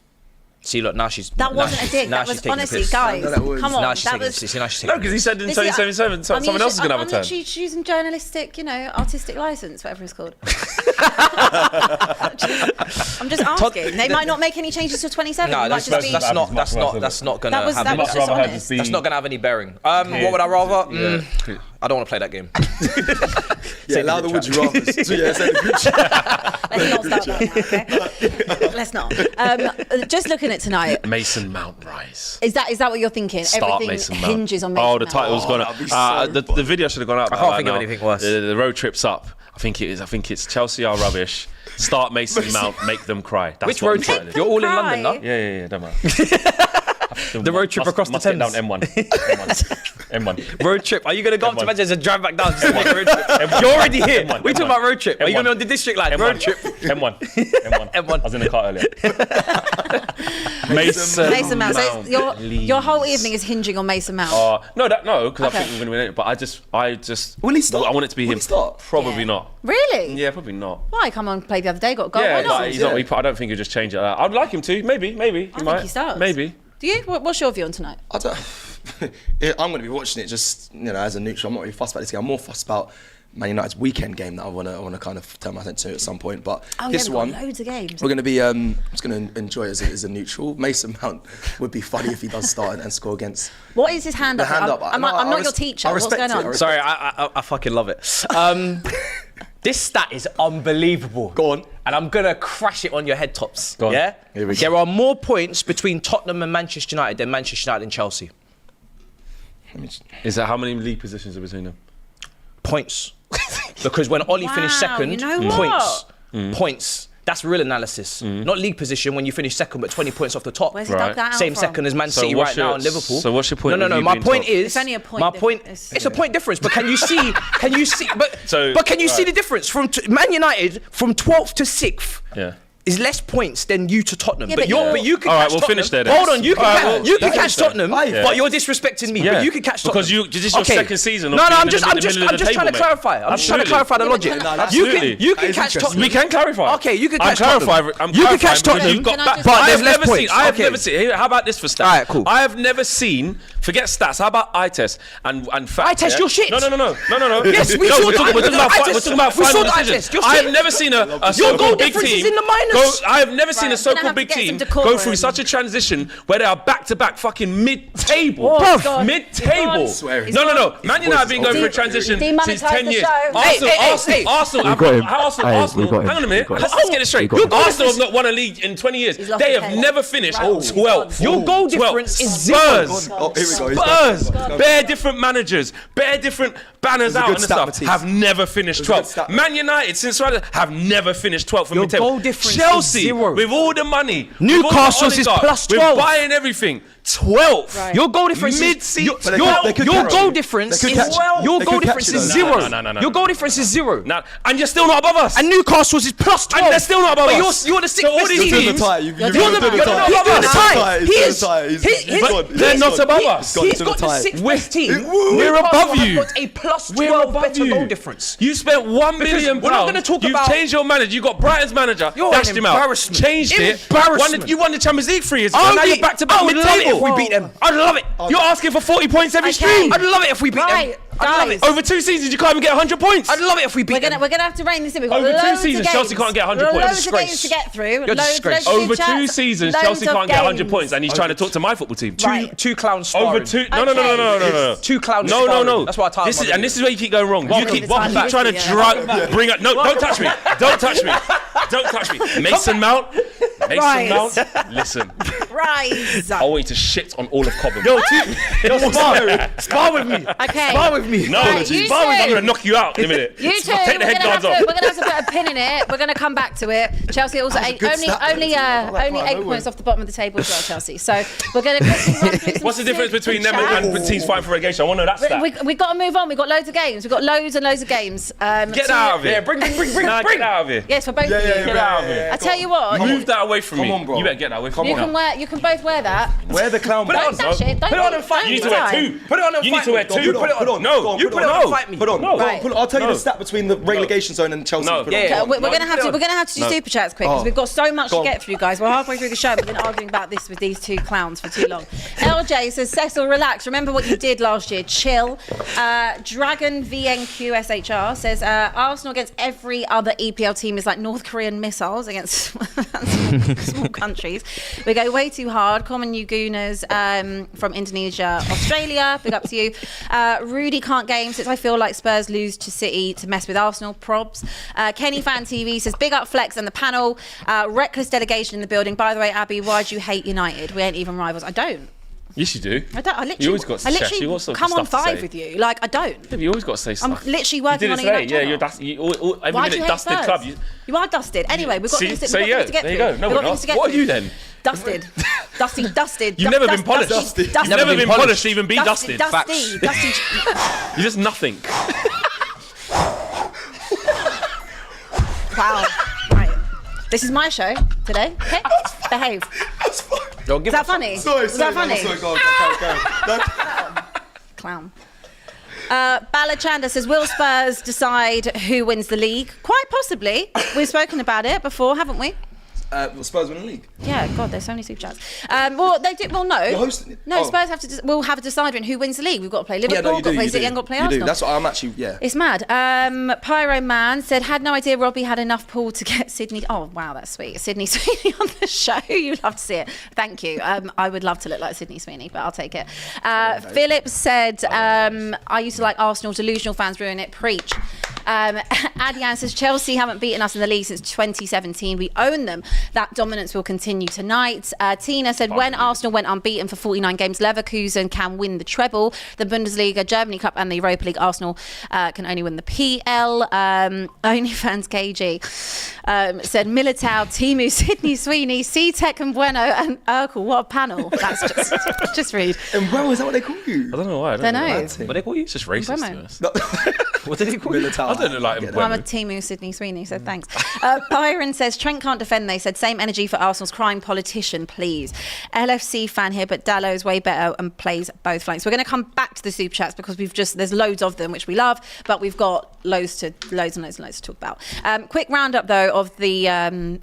See, look, now she's... That now wasn't a she's- dig. now That she's was taking the honestly, piss. guys. No, that was- Come on. Now she's That taking the was. piss. Now she's No, taking because he the said in Listen, 2077 someone else is going to have a I'm turn. literally choosing journalistic, artistic license, whatever it's called. I'm just asking. They might not make any changes to 27. No, It might that's just be. not going to That was- have that any was just rather have honest. this be- That's not going to have any bearing. What would I rather? I don't want to play that game. Yeah, allow the would you rather. Yeah, say the group chat. Let's not start that now, okay? Let's not. Just looking at tonight, Mason Mount rise. is that what you're thinking? Start Everything Mason Mount. hinges on Mason Oh, the Mount. title's gone up. that'd be so The video should have gone out. I can't think of anything worse. The road trip's up. I think it's Chelsea are rubbish. Start Mason Mount, make them cry. That's Which what road the trip? title is. You're all in Cry. London now? Yeah, don't mind. The road trip across the must get Thames. down M1. Road trip. Are you going to go up to M1. Manchester and drive back down to make a road trip? You're already here. M1. We talking about road trip. Are you M1. going to be on the district line? Road trip. M1. M1. I was in the car earlier. Mason Mason Mount. So your whole please. evening is hinging on Mason Mount. No, because Okay. I think we're going to win it. But I just. Will he start? I want it to be Will him. he start? Probably Yeah. not. Really? Yeah, probably not. Why? Come on, played the other day, got a goal. Yeah, Why not? but he's not. I don't think he'll just change it. I'd like him to. Maybe. He think might. he starts. Maybe. Do you? What's your view on tonight? I don't. I'm going to be watching it just as a neutral. I'm not really fussed about this game. I'm more fussed about Man United's weekend game that I want to kind of turn my attention to at some point. But this we've one, got loads of games. we're going to be. I'm just going to enjoy it as a neutral. Mason Mount would be funny if he does start and score against. What is his hand The up? hand up. I'm No, I not your res- teacher. I What's respect going it, on? I respect Sorry, I fucking love it. This stat is unbelievable. Go on. And I'm going to crash it on your head tops. Go on. Yeah? Here we go. There are more points between Tottenham and Manchester United than Manchester United and Chelsea. Is that how many league positions are between them? Points. Because when Ollie finished Wow, second, you know what? points. That's real analysis. Not league position when you finish second, but 20 points off the top. Where's he Right. dug that out Same from? second as Man So City what's right now your- and Liverpool. so what's your point No, with no. you My being point top? is. It's only a point My point. difference. It's a point difference, but can you see? But So, can you see right. the difference from Man United from 12th to 6th? Yeah. is less points than you to Tottenham. Yeah, but you can All right, catch we'll Tottenham. finish there then. Hold on, you can catch fair. Tottenham, Yeah. but you're disrespecting me. But you can catch Tottenham. Because this is your second season. No, I'm just trying to clarify. I'm just trying to clarify the logic. You can catch Tottenham. We can clarify. Okay, you can catch Tottenham. You can catch Tottenham, but there's less points. I have never seen. How about this for stats? All right, cool. I have never seen. Forget stats. How about eye test and facts? Eye test your shit. No. Yes, we no, saw we're talking about we saw final the eye decisions. test. Your I shit. have never seen a Your goal so-called big difference team. is in the minus. I have never seen a Right, so-called gonna big have to get team some go decorum. through such a transition where they are back-to-back fucking mid-table. Oh, God. Mid-table. He's gone. No. Man United have been going through a De- transition demonetise since 10 the years. show. Arsenal. We got him. Arsenal. We got him. Hang on a minute. We got him. Let's get it straight. We got him. Arsenal have not won a league in 20 years. He's lost They his have head. never finished Right. 12th. Your goal 12th. difference is zero. Spurs. Oh, here we go. Spurs, bare different managers, bare different banners a out good and stat, stuff, Matisse. have never finished It was a good 12th. stat. Man United, since Ryder, have never finished 12th from Your mid-table. goal difference is Chelsea, zero. with all the money, Newcastle's is plus 12. with buying everything, 12th. Right. Your goal difference Mid-season. But they could your catch goal you. difference They is could catch you. your They goal could catch difference you, is though. zero. No. Your goal difference is zero. Now, and you're still not above us. And Newcastle's is plus 12. And they're still not above but us. You're the sixth So all best these team. teams- You're You're doing the the you're tie. not above He's us. doing the tie. He He's is. doing the tie. He's gone. They're He's not gone. above us. He's He's gone got to the the tie. sixth best team. We're Newcastle above have you. got a plus We're 12 above better you. goal difference. You spent £1 million. we're not gonna talk You've about- changed your manager. You got Brighton's manager. You're Dashed an him out. embarrassment. Changed it. Embarrassment. You won the Champions League 3 years ago. Now you're back to back I would love it if mid-table. we beat them. I'd love it. You're asking for 40 points every Okay. stream. I'd love it if we beat Right, them. I'd love guys. it. Over 2 seasons, you can't even get 100 points. I'd love it if we beat We're them. gonna have to rein this in. We've got Over 2 loads seasons, of games. Chelsea can't get 100 points. Loads of Disgrace. games to get through. You're a Loads disgrace. of Over chats, 2 seasons, loads Chelsea of can't get 100 games. points, and he's trying to talk to my football team. Right. Two clowns Over sparring. 2. No. Two clowns No. sparring. That's what I This is, titled and this is where you keep going wrong. You Welcome keep to the time. trying to Yeah. bring up. No, don't touch me. Don't touch me. Don't touch me. Mason Mount. Right. Listen. Rise. I want you to shit on all of Cobham. Spar with me. Okay. Spar with me. No, Right, you Spar with me. two. I'm going to knock you out in a minute. You two, Take the head guards off. we're gonna have to put a pin in it. We're gonna come back to it. Chelsea also That was a good stat there, only too. I like 8 points off the bottom of the table as well, Chelsea. So we're gonna quickly run through some What's the difference super between them chats. and teams fighting for relegation? I want to know that stat. We've got to move on. We've got loads of games. We've got loads and loads of games. Get out of here. Yeah, bring. Nah, get out of here. Yes, for both of you. Get out of here. I tell you what, Move that away from me. on, bro. You better get that away from you me. can wear. You can both wear that. Wear the clown Put it badge. on. Dash it. Don't Put it on be- and fight don't You be need to wear tight. 2. Put it on and You need fight to wear me. 2. Put it on. No. You put it on and fight me. Put on. No. Right. I'll tell you No. the stat between the relegation zone and Chelsea. No. Put it on. Yeah. We're gonna have to. Put it on. We're gonna have to do No. super chats quick because we've got so much Go to on. get through, guys. We're halfway through the show. We've been arguing about this with these two clowns for too long. LJ says, Cecil, relax. Remember what you did last year. Chill. Dragon VNQSHR says Arsenal against every other EPL team is like North Korean missiles against small countries. We go way too hard. Common Yugunas from Indonesia, Australia. Big up to you. Rudy can't game since I feel like Spurs lose to City to mess with Arsenal. Probs. Kenny Fan TV says big up Flex and the panel. Reckless delegation in the building. By the way, Abby, why do you hate United? We ain't even rivals. I don't. Yes, you do. I don't. I literally. You always got I stuff. literally You got some come on stuff to 5 say. with you. Like I don't. Yeah, but you always got to say I'm stuff. literally You working did on it a today. United Yeah, channel. you're every Why do minute you hate dusted Spurs? club. You are dusted. Anyway, we've got things to yeah, get there you through. go. No, We've we're got things to not. get What are through. you then? Dusted. Dusty. You've never been polished. Dusty. You've never been polished to even be dusted. Dusty. You're just nothing. Wow. Right. This is my show today. Okay? Behave. Yo, give Is that us- funny? Sorry, Was that funny? Sorry, go on. Clown. Balachanda says, will Spurs decide who wins the league? Quite possibly. We've spoken about it before, haven't we? Will Spurs win the league? Yeah, God, there's so many super chats. Well, they do. Well, no. You're hosting it? No, Oh. Spurs have to. We'll have a decider in who wins the league. We've got to play Liverpool, Yeah, no, you got to do. play You City, do. and got to play You do. Arsenal. That's what I'm actually. Yeah. It's mad. Pyro Man said, had no idea Robbie had enough pull to get Sydney. Oh, wow, that's sweet. Sydney Sweeney on the show. You'd love to see it. Thank you. I would love to look like Sydney Sweeney, but I'll take it. Philip said, I used to like Arsenal. Delusional fans ruin it. Preach. Adrian says, Chelsea haven't beaten us in the league since 2017. We own them. That dominance will continue tonight. Tina said, when Arsenal went unbeaten for 49 games, Leverkusen can win the treble, the Bundesliga, Germany Cup and the Europa League. Arsenal can only win the PL. OnlyFans KG said, Militao, Timu, Sydney Sweeney, C-Tech and Bueno and Urkel. What a panel. That's just read. And bro, is that what they call you? I don't know why. I Don't know. What they call you? It's just racist. Bremo. To be honest. What did he call it? I don't know, like I'm a Timu Sydney Sweeney, so thanks. Byron says, Trent can't defend, they said. Same energy for Arsenal's crime politician, please. LFC fan here, but Dallow's way better and plays both flanks. We're going to come back to the Super Chats because there's loads of them, which we love, but we've got loads and loads to talk about. Quick roundup, though, of the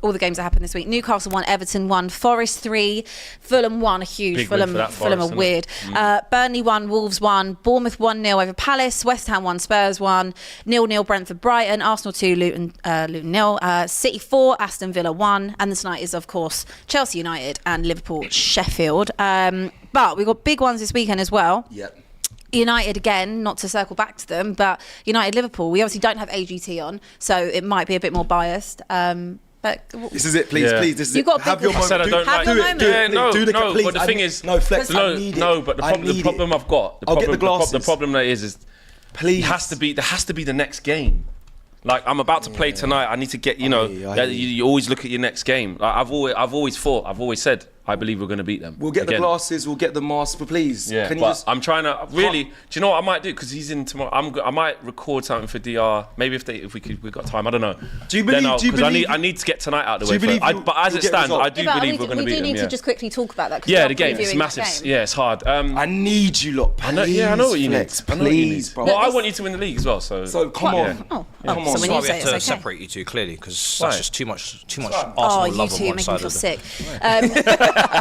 all the games that happened this week. Newcastle 1, Everton 1, Forest 3, Fulham 1, a huge. Big Fulham are weird. Burnley 1, Wolves 1, Bournemouth 1-0 over Palace, West Ham 1, Spurs 1, 0-0 Brentford Brighton, Arsenal 2, Luton 0, City 4, Aston Villa 1, and tonight is, of course, Chelsea United and Liverpool Sheffield. But we've got big ones this weekend as well. Yep. United again, not to circle back to them, but United Liverpool. We obviously don't have AGT on, so it might be a bit more biased. But this is it, please. This is You've got have your moment. I don't like your moment. But the thing is, no, Flex. but the problem I've got, I'll get the glasses. The problem that is please, there has to be the next game. Like, I'm about to play tonight. I need to get, you always look at your next game. Like, I've always said, I believe we're going to beat them. We'll get the glasses, we'll get the mask, but please. Yeah, can you but just... I'm trying to really. Do you know what I might do? Because he's in tomorrow. I might record something for DR. Maybe if we got time. I don't know. Do you believe? Because I need to get tonight out of the way. But as it stands, I do believe we're going to beat them. We do need to just quickly talk about that. Yeah, the game. It's massive. Yeah, it's hard. I need you lot. Please, I know what you need. Please, bro. Well, I want you to win the league as well. So come on. Come on. That's why we have to separate you two clearly, because that's just too much Arsenal love on one side of sick.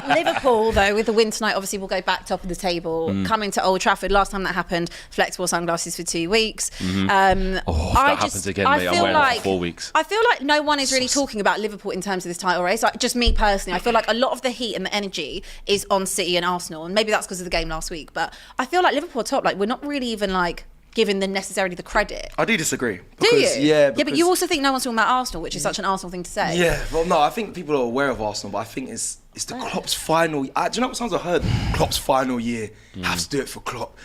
Liverpool, though, with the win tonight, obviously will go back top of the table. Coming to Old Trafford, last time that happened, flexible sunglasses for 2 weeks. If that happens again, mate, I'm wearing it for 4 weeks. I feel like no one is really talking about Liverpool in terms of this title race. Like, just me personally, I feel like a lot of the heat and the energy is on City and Arsenal, and maybe that's because of the game last week. But I feel like Liverpool are top. Like, we're not really even like giving them necessarily the credit. I do disagree. Do you? Yeah, but you also think no one's talking about Arsenal, which is such an Arsenal thing to say. Yeah, well, no, I think people are aware of Arsenal, but I think it's the Klopp's final. Do you know what times I heard? Klopp's final year. Have to do it for Klopp.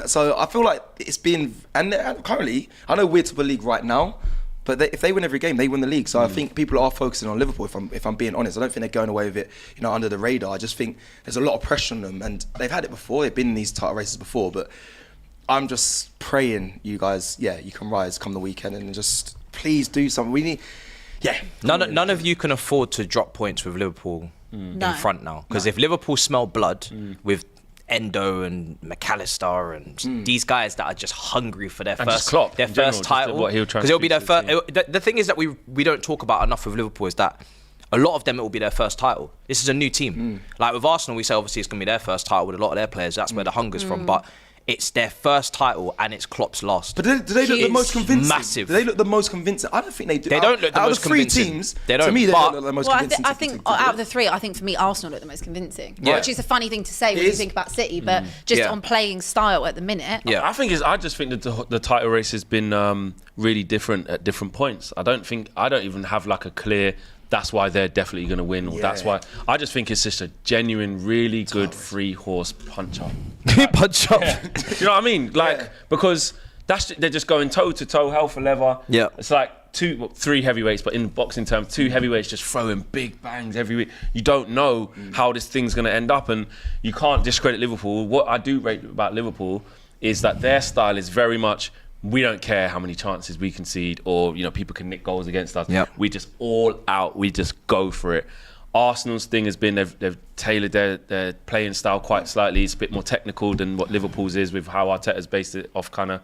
So I feel like it's been, and currently, I know we're top of the league right now, but if they win every game, they win the league. So I think people are focusing on Liverpool. If I'm being honest, I don't think they're going away with it, under the radar. I just think there's a lot of pressure on them, and they've had it before. They've been in these title races before, but I'm just praying you guys, you can rise come the weekend and just please do something. We need, None of you can afford to drop points with Liverpool in front now, because if Liverpool smell blood with Endo and McAllister and these guys that are just hungry for their first title, because it'll be their first. The thing is that we don't talk about enough with Liverpool is that a lot of them it will be their first title. This is a new team. Like with Arsenal, we say obviously it's going to be their first title with a lot of their players. That's where the hunger's from, but it's their first title and it's Klopp's last. But do they look the most convincing? Massive. Do they look the most convincing? I don't think they do. They don't look the most convincing. Out of the 3 teams, they don't. To me, they don't look the most convincing. I think out of the 3, I think for me, Arsenal look the most convincing. Yeah. Which is a funny thing to say when you think about City, but just on playing style at the minute. Yeah, I just think that the title race has been really different at different points. I don't even have like a clear, that's why they're definitely going to win, or that's why. I just think it's just a genuine, really good 3-horse punch up. Punch up. Yeah. You know what I mean? Like, because they're just going toe to toe, hell for leather. Yeah. It's like 3 heavyweights, but in boxing terms, 2 heavyweights just throwing big bangs every week. You don't know how this thing's going to end up, and you can't discredit Liverpool. What I do rate about Liverpool is that their style is very much, we don't care how many chances we concede or people can nick goals against us. Yep. We just all out. We just go for it. Arsenal's thing has been they've tailored their playing style quite slightly. It's a bit more technical than what Liverpool's is, with how Arteta's based it off kind of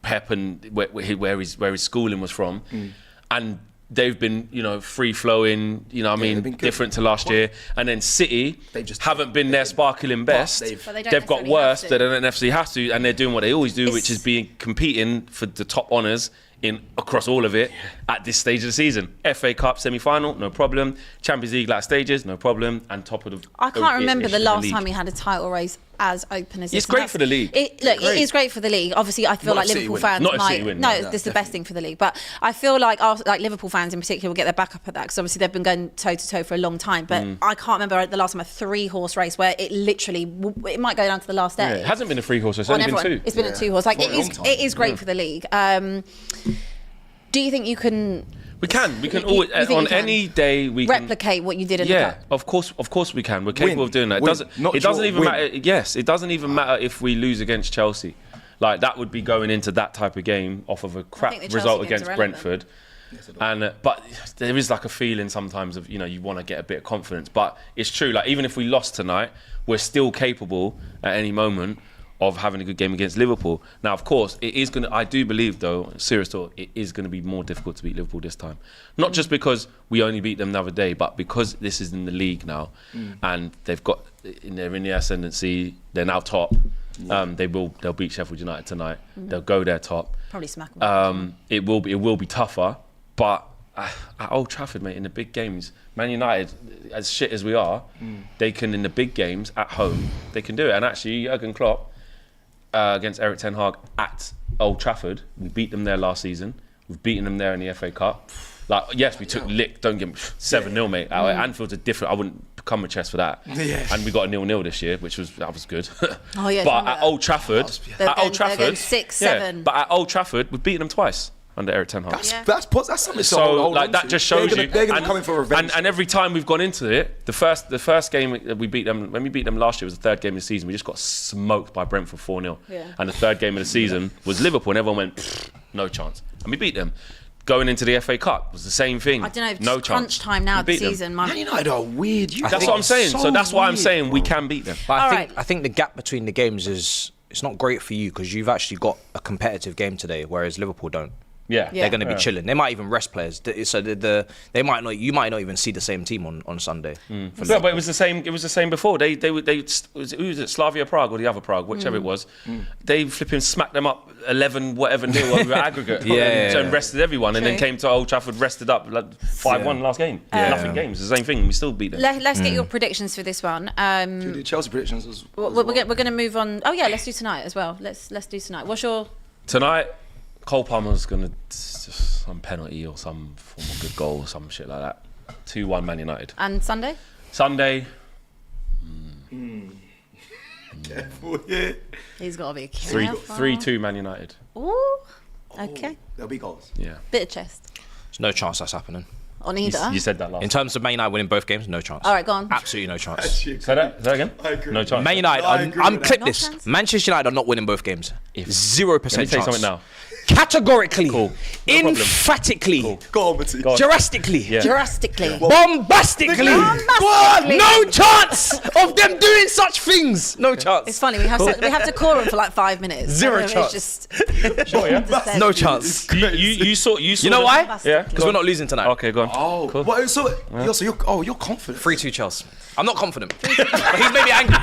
Pep and where his schooling was from. And they've been, free flowing, different to last year. And then City haven't been their sparkling best. They've got worse than NFC has to, and they're doing what they always do, which is competing for the top honours across all of it at this stage of the season. FA Cup semi-final, no problem. Champions League last stages, no problem. And top of the... I can't remember the last time we had a title race as open as this. It's great for the league. It is great for the league. Obviously, I feel like Liverpool fans might... No, this is the best thing for the league. But I feel like Liverpool fans in particular will get their back up at that, because obviously they've been going toe-to-toe for a long time. But I can't remember the last time a 3-horse race where it literally... It might go down to the last day. Yeah, it hasn't been a 3-horse race, it's only been 2. It's been a 2-horse. Like, it is great for the league. Do you think you can... We can always, on any day we can replicate what you did in the cup. Of course we can. We're capable of doing that. It doesn't even matter. Yes, it doesn't even matter if we lose against Chelsea. Like that would be going into that type of game off of a crap think the result Chelsea game's against irrelevant. Brentford. But there is like a feeling sometimes of, you want to get a bit of confidence. But it's true, like even if we lost tonight, we're still capable at any moment of having a good game against Liverpool. Now, of course, it is going to, I do believe though, serious talk, it is going to be more difficult to beat Liverpool this time. Not just because we only beat them the other day, but because this is in the league now and they're in the ascendancy, they're now top. They'll beat Sheffield United tonight. They'll go there top. Probably smack them. It will be tougher, but at Old Trafford, mate, in the big games, Man United, as shit as we are, they can, in the big games at home, they can do it. And actually, Jurgen Klopp against Eric Ten Hag at Old Trafford, we beat them there last season. We've beaten them there in the FA Cup. Like, yes, we took lick. Don't get me 7-0, mate. Anfield's a different. I wouldn't come with chest for that. Yeah. And we got a 0-0 this year, which was good. Oh yeah. But at Old Trafford, They're going 6-7. But at Old Trafford, we've beaten them twice under Eric Ten Hag. That's something. So hold like on that to. just shows they're gonna come in for revenge. And every time we've gone into it, the first game that we beat them, when we beat them last year, was the third game of the season. We just got smoked by Brentford 4-0. Yeah. And the third game of the season was Liverpool, and everyone went, no chance. And we beat them. Going into the FA Cup was the same thing. I don't know. If no it's crunch chance. time now We of the beat them. season. Man United are weird. That's what I'm saying. So that's why I'm saying we can beat them. But All I think the gap between the games is it's not great for you because you've actually got a competitive game today, whereas Liverpool don't. Yeah. Yeah. They're going to be chilling. They might even rest players. So they might not. You might not even see the same team on Sunday. Yeah, but it was the same. It was the same before. Who was it? Slavia Prague or the other Prague, whichever it was. They flipping smacked them up 11 whatever nil over aggregate. And rested everyone, and then came to Old Trafford, rested up like 5-1 last game. Nothing games. The same thing. We still beat them. Let's get your predictions for this one. Can we do Chelsea predictions as We're going to move on. Oh yeah, let's do tonight as well. Let's do tonight. What's your Tonight, Cole Palmer's going to some penalty or some form of good goal or some shit like that. 2-1 Man United. and Sunday? Sunday, Careful, yeah. He's got to be careful. 3-2 Man United. Ooh. Okay. There'll be goals. Yeah. Bit of chest. There's no chance that's happening. On either. You said that last In terms of Man United winning both games, no chance. All right, go on. Absolutely no chance. Say that again? I agree. No chance. Man United, I agree I'm with clip that. this. No chance? Manchester United are not winning both games. 0% Let me chance. tell you something now. Categorically, Cool. No problem. emphatically, Go on, Matty. drastically, Yeah. Drastically. bombastically, Bombastically. no chance of them doing such things. No chance. It's funny, we have to call him for like 5 minutes. Zero It's chance. just Sure, yeah? No chance. You saw You know why? Yeah. Because we're not losing tonight. Okay, go on. Oh, Cool. well, you're confident. 3-2 Chelsea. I'm not confident. But he's made me angry.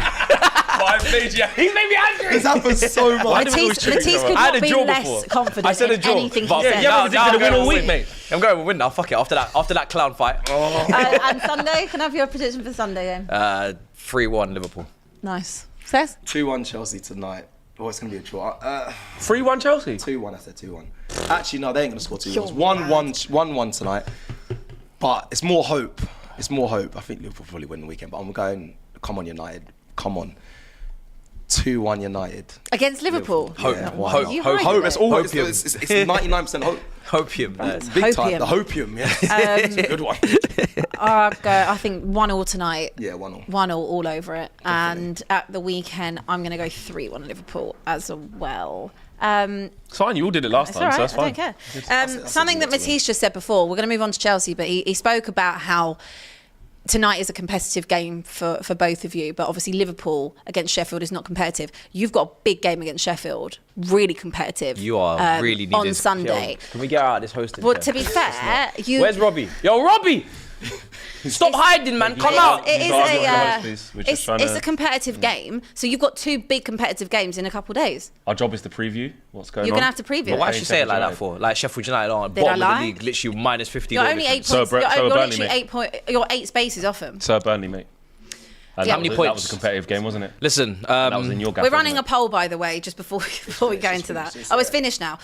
He's made me angry. This happens so much. Matisse could I had not a be draw less before. confident I said a in draw. anything he But said. Yeah, but I'm they're going to going win, mate. I'm going to win now. Fuck it. After that clown fight. And Sunday, can I have your prediction for Sunday game? 3-1 Liverpool. Nice. Says? 2-1 Chelsea tonight. Oh, it's going to be a draw. 3-1 Chelsea. 2-1, I said 2-1. Actually, no, they ain't going to score 2 goals. 1-1 tonight. But it's more hope. It's more hope. I think Liverpool probably win the weekend. But I'm going, come on, United. Come on. 2-1 United. Against Liverpool? Hope. Yeah, Hope. you Hope. hiding Hope. it? It's always Hopium. it's 99% hope. Hopium. Big time. Hopium. The hopium, yeah. It's a good one. I'll go, I think 1-1 tonight. Yeah, 1-1. 1-1 all over it. And at the weekend, I'm going to go 3-1 Liverpool as well. It's fine. You all did it last It's time, all right, so that's fine. I don't care. that's Something that a good one. Matisse just said before, we're going to move on to Chelsea, but he spoke about how tonight is a competitive game for both of you, but obviously Liverpool against Sheffield is not competitive. You've got a big game against Sheffield, really competitive. You are really needed. on Sunday. Yo, can we get out of this hosting? Well, chair? to be fair, Where's Robbie? Yo, Robbie! Stop hiding, man. Come out. It is It's it's a competitive game, so you've got two big competitive games in a couple of days. Our job is to preview what's going You're on. going to have to preview But why it. should you say it like that for? Like Sheffield United are Did I bottom of lie? the league, literally minus 50 You're goal only 8 difference. points. So You're Burnley, literally mate. you're 8 spaces off them. Sir Burnley, mate. And Yeah. that How many was, points? That was a competitive game, wasn't it? Listen, That was in your gap. We're running a poll, by the way, just before we go into that. Oh, it's finished now.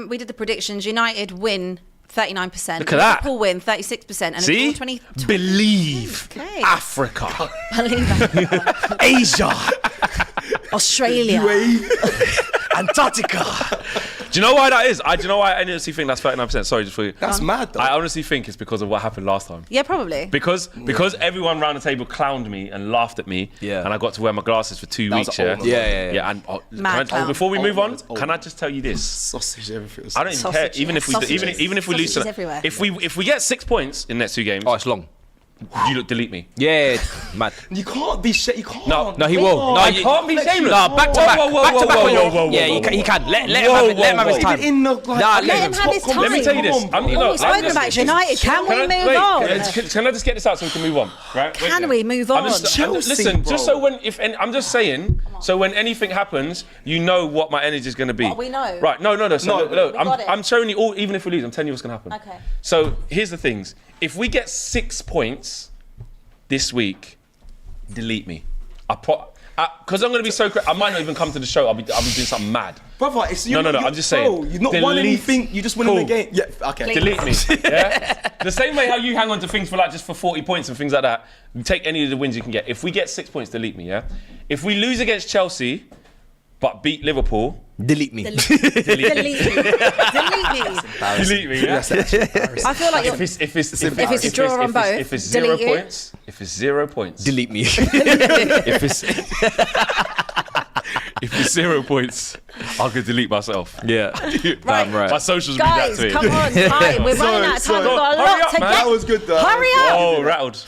We did the predictions. United win 39%. Look at that. Liverpool win 36%. And See? Liverpool 20. Believe. Okay. Africa. Believe that. Asia. Australia. Antarctica. Do you know why that is? Do you know why I honestly think that's 39%? Sorry, just for you. That's mad, though. I honestly think it's because of what happened last time. Yeah, probably. Because everyone around the table clowned me and laughed at me, and I got to wear my glasses for 2 weeks. Yeah. And before we move on, can I just tell you this? Sausage everything. I don't even care. Even if we lose, if we get 6 points in the next 2 games, Oh, it's long. you delete me. Yeah, mad. You can't be shit. You can't. No, he will. No, I can't be shameless. No, back to back. Back to back. Yeah, whoa, he can. Let him have his time. Even in the let him have his time. Let me tell you this. We've spoken about United. Can we move on? Can I just get this out so we can move on? Right? Can we move on? Listen, just so when I'm just saying, so when anything happens, you know what my energy is going to be. What we know. Right? No. So look, got it. I'm showing you all. Even if we lose, I'm telling you what's going to happen. Okay. So here's the things. If we get 6 points this week, delete me. Because I'm going to be so I might not even come to the show. I'll be doing something mad. Brother, it's No, I'm just saying. Bro, you've not won anything. You just win in the game. Yeah, okay. Delete me. Yeah? The same way how you hang on to things for 40 points and things like that. You take any of the wins you can get. If we get 6 points, delete me. Yeah. If we lose against Chelsea, but beat Liverpool, delete me. Delete me. delete me. Yeah. I feel like If it's a draw on both, if it's 0 delete you. points, if it's 0 points, Delete me. if it's 0 points, I'll go delete myself. Yeah. Damn right. My socials will guys, be that to come on, time. We're running out of time. We've got a Hurry lot up, to man. get. That was good, though. Hurry up. Oh, rattled.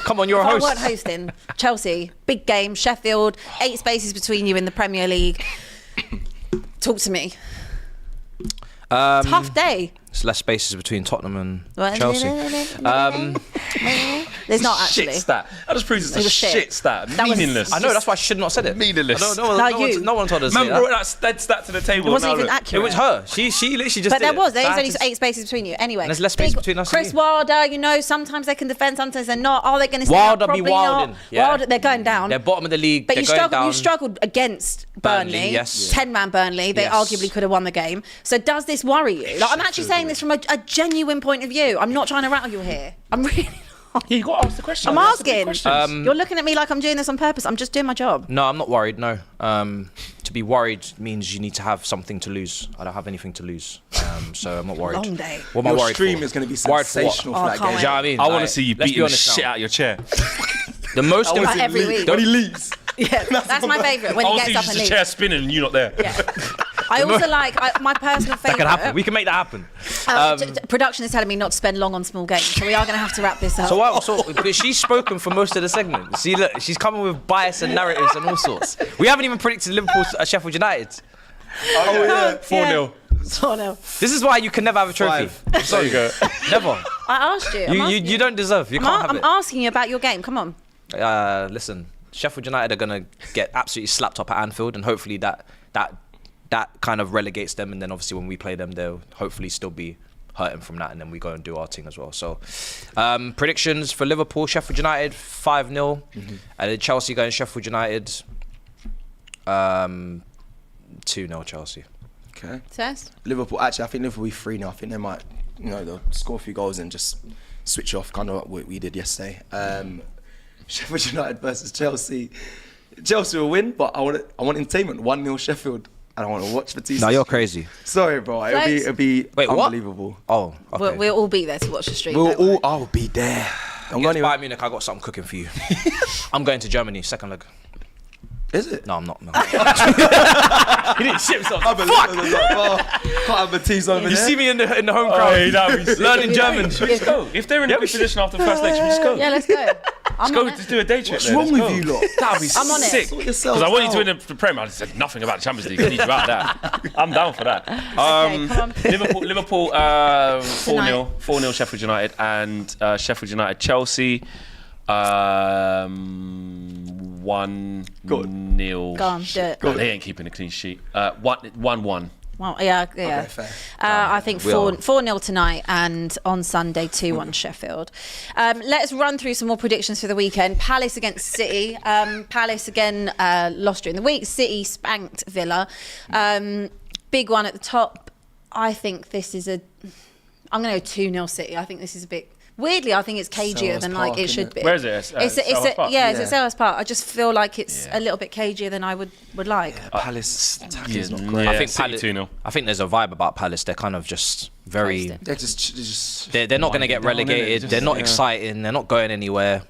Come on, you're a I host. weren't hosting. Chelsea, big game. Sheffield, 8 spaces between you in the Premier League. Talk to me. Tough day. It's less spaces between Tottenham and Chelsea. There's not actually. Shit stat. That just proves it's a It was shit stat. That was- Meaningless. I know, that's why I should not have said it. Meaningless. No one told us to Man say brought that. that stat to the table. It wasn't now even look. accurate. It was her. She literally just But did there it. was. There's So I only had to- 8 spaces between you. Anyway. there's less space between us and Chris you. Wilder, sometimes they can defend, sometimes they're not. Are they going to stay Wilder up? be Probably wilding, not. yeah. Wilder, they're going down. They're bottom of the league. But They're you going struggled. down. You struggled against Burnley. Yes. 10-man Burnley. They Yes. arguably could have won the game. So does this worry you? Like, I'm actually saying this from a genuine point of view. I'm not trying to rattle you here. I'm really not. Yeah, you got to ask the question. I'm Ask the big asking. questions. You're looking at me like I'm doing this on purpose. I'm just doing my job. No, I'm not worried. No. To be worried means you need to have something to lose. I don't have anything to lose, so I'm not worried. Long day. What am I Your worried stream for? is going to be Worried for what? sensational Oh, for I that can't game. wait. Do you know what I mean? I want to Like, see you let's be beating the honest shit now. out of your chair. The most Like every week. When he leaves. Yeah, that's my favourite when I he want to gets see up just and the leaves. chair spinning and you not there. Yeah. I also like my personal That can happen. We favourite. can make that happen. Production is telling me not to spend long on small games, so we are going to have to wrap this up. But she's spoken for most of the segment. See, look, she's coming with bias and narratives and all sorts. We haven't even predicted Liverpool Sheffield United. Oh, yeah. 4-0. 4-0. This is why you can never have a trophy. There you go. Never. I asked you. You don't deserve. You can't have I'm it. asking you about your game. Come on. Listen, Sheffield United are gonna get absolutely slapped up at Anfield, and hopefully that kind of relegates them. And then obviously when we play them, they'll hopefully still be hurting from that, and then we go and do our thing as well. So predictions for Liverpool, Sheffield United 5-0, and then Chelsea going Sheffield United 2-0 Chelsea. Okay. Test. Liverpool, actually, I think Liverpool will be 3-0. I think they might, they'll score a few goals and just switch off, kind of like what we did yesterday. Sheffield United versus Chelsea. Chelsea will win, but I want entertainment. 1-0 Sheffield. And I want to watch Batista. No, you're crazy. Sorry, bro. It'll be Wait, what? unbelievable. Oh, okay. We'll all be there to watch the stream. don't worry. I'll be there. I'm Against going Bayern Munich, I got something cooking for you. I'm going to Germany, second leg. Is it? No, I'm not. No. He didn't shit himself. Fuck! Can't have Batista over You there. see me in the home crowd learning German. Should we just go? If they're in a good position after the first leg, should we just go? Yeah, let's go. I'm Let's go on it. just do a day trip. What's wrong with you lot? That'd be I'm on it. sick. Sort Because yourselves I want you out. to win the Premier. I just said nothing about the Champions League. I need you out of that. I'm down for that. Okay, come on. Liverpool 4-0 Sheffield United, and Sheffield United Chelsea 1-0. Go on, do it. They ain't keeping a clean sheet. 1-1. Well, yeah. Okay, fair. I think 4-0 tonight, and on Sunday 2-1 Sheffield. Let's run through some more predictions for the weekend. Palace against City. Palace again lost during the week. City spanked Villa. Big one at the top. I think this is I'm going to go 2-0 City. I think this is a bit. Weirdly, I think it's cagier Selhurst than like Park, it should innit? be. Where is it? It's Selhurst Park? it's at Selhurst Park. I just feel like it's Yeah. a little bit cagier than I would like. Palace attack is not Yeah, great. I think City Palace. 2-0. I think there's a vibe about Palace. They're kind of just very. Closed it. They're just They're not going to get Winding down, innit? relegated. Just- They're not yeah. exciting. They're not going anywhere.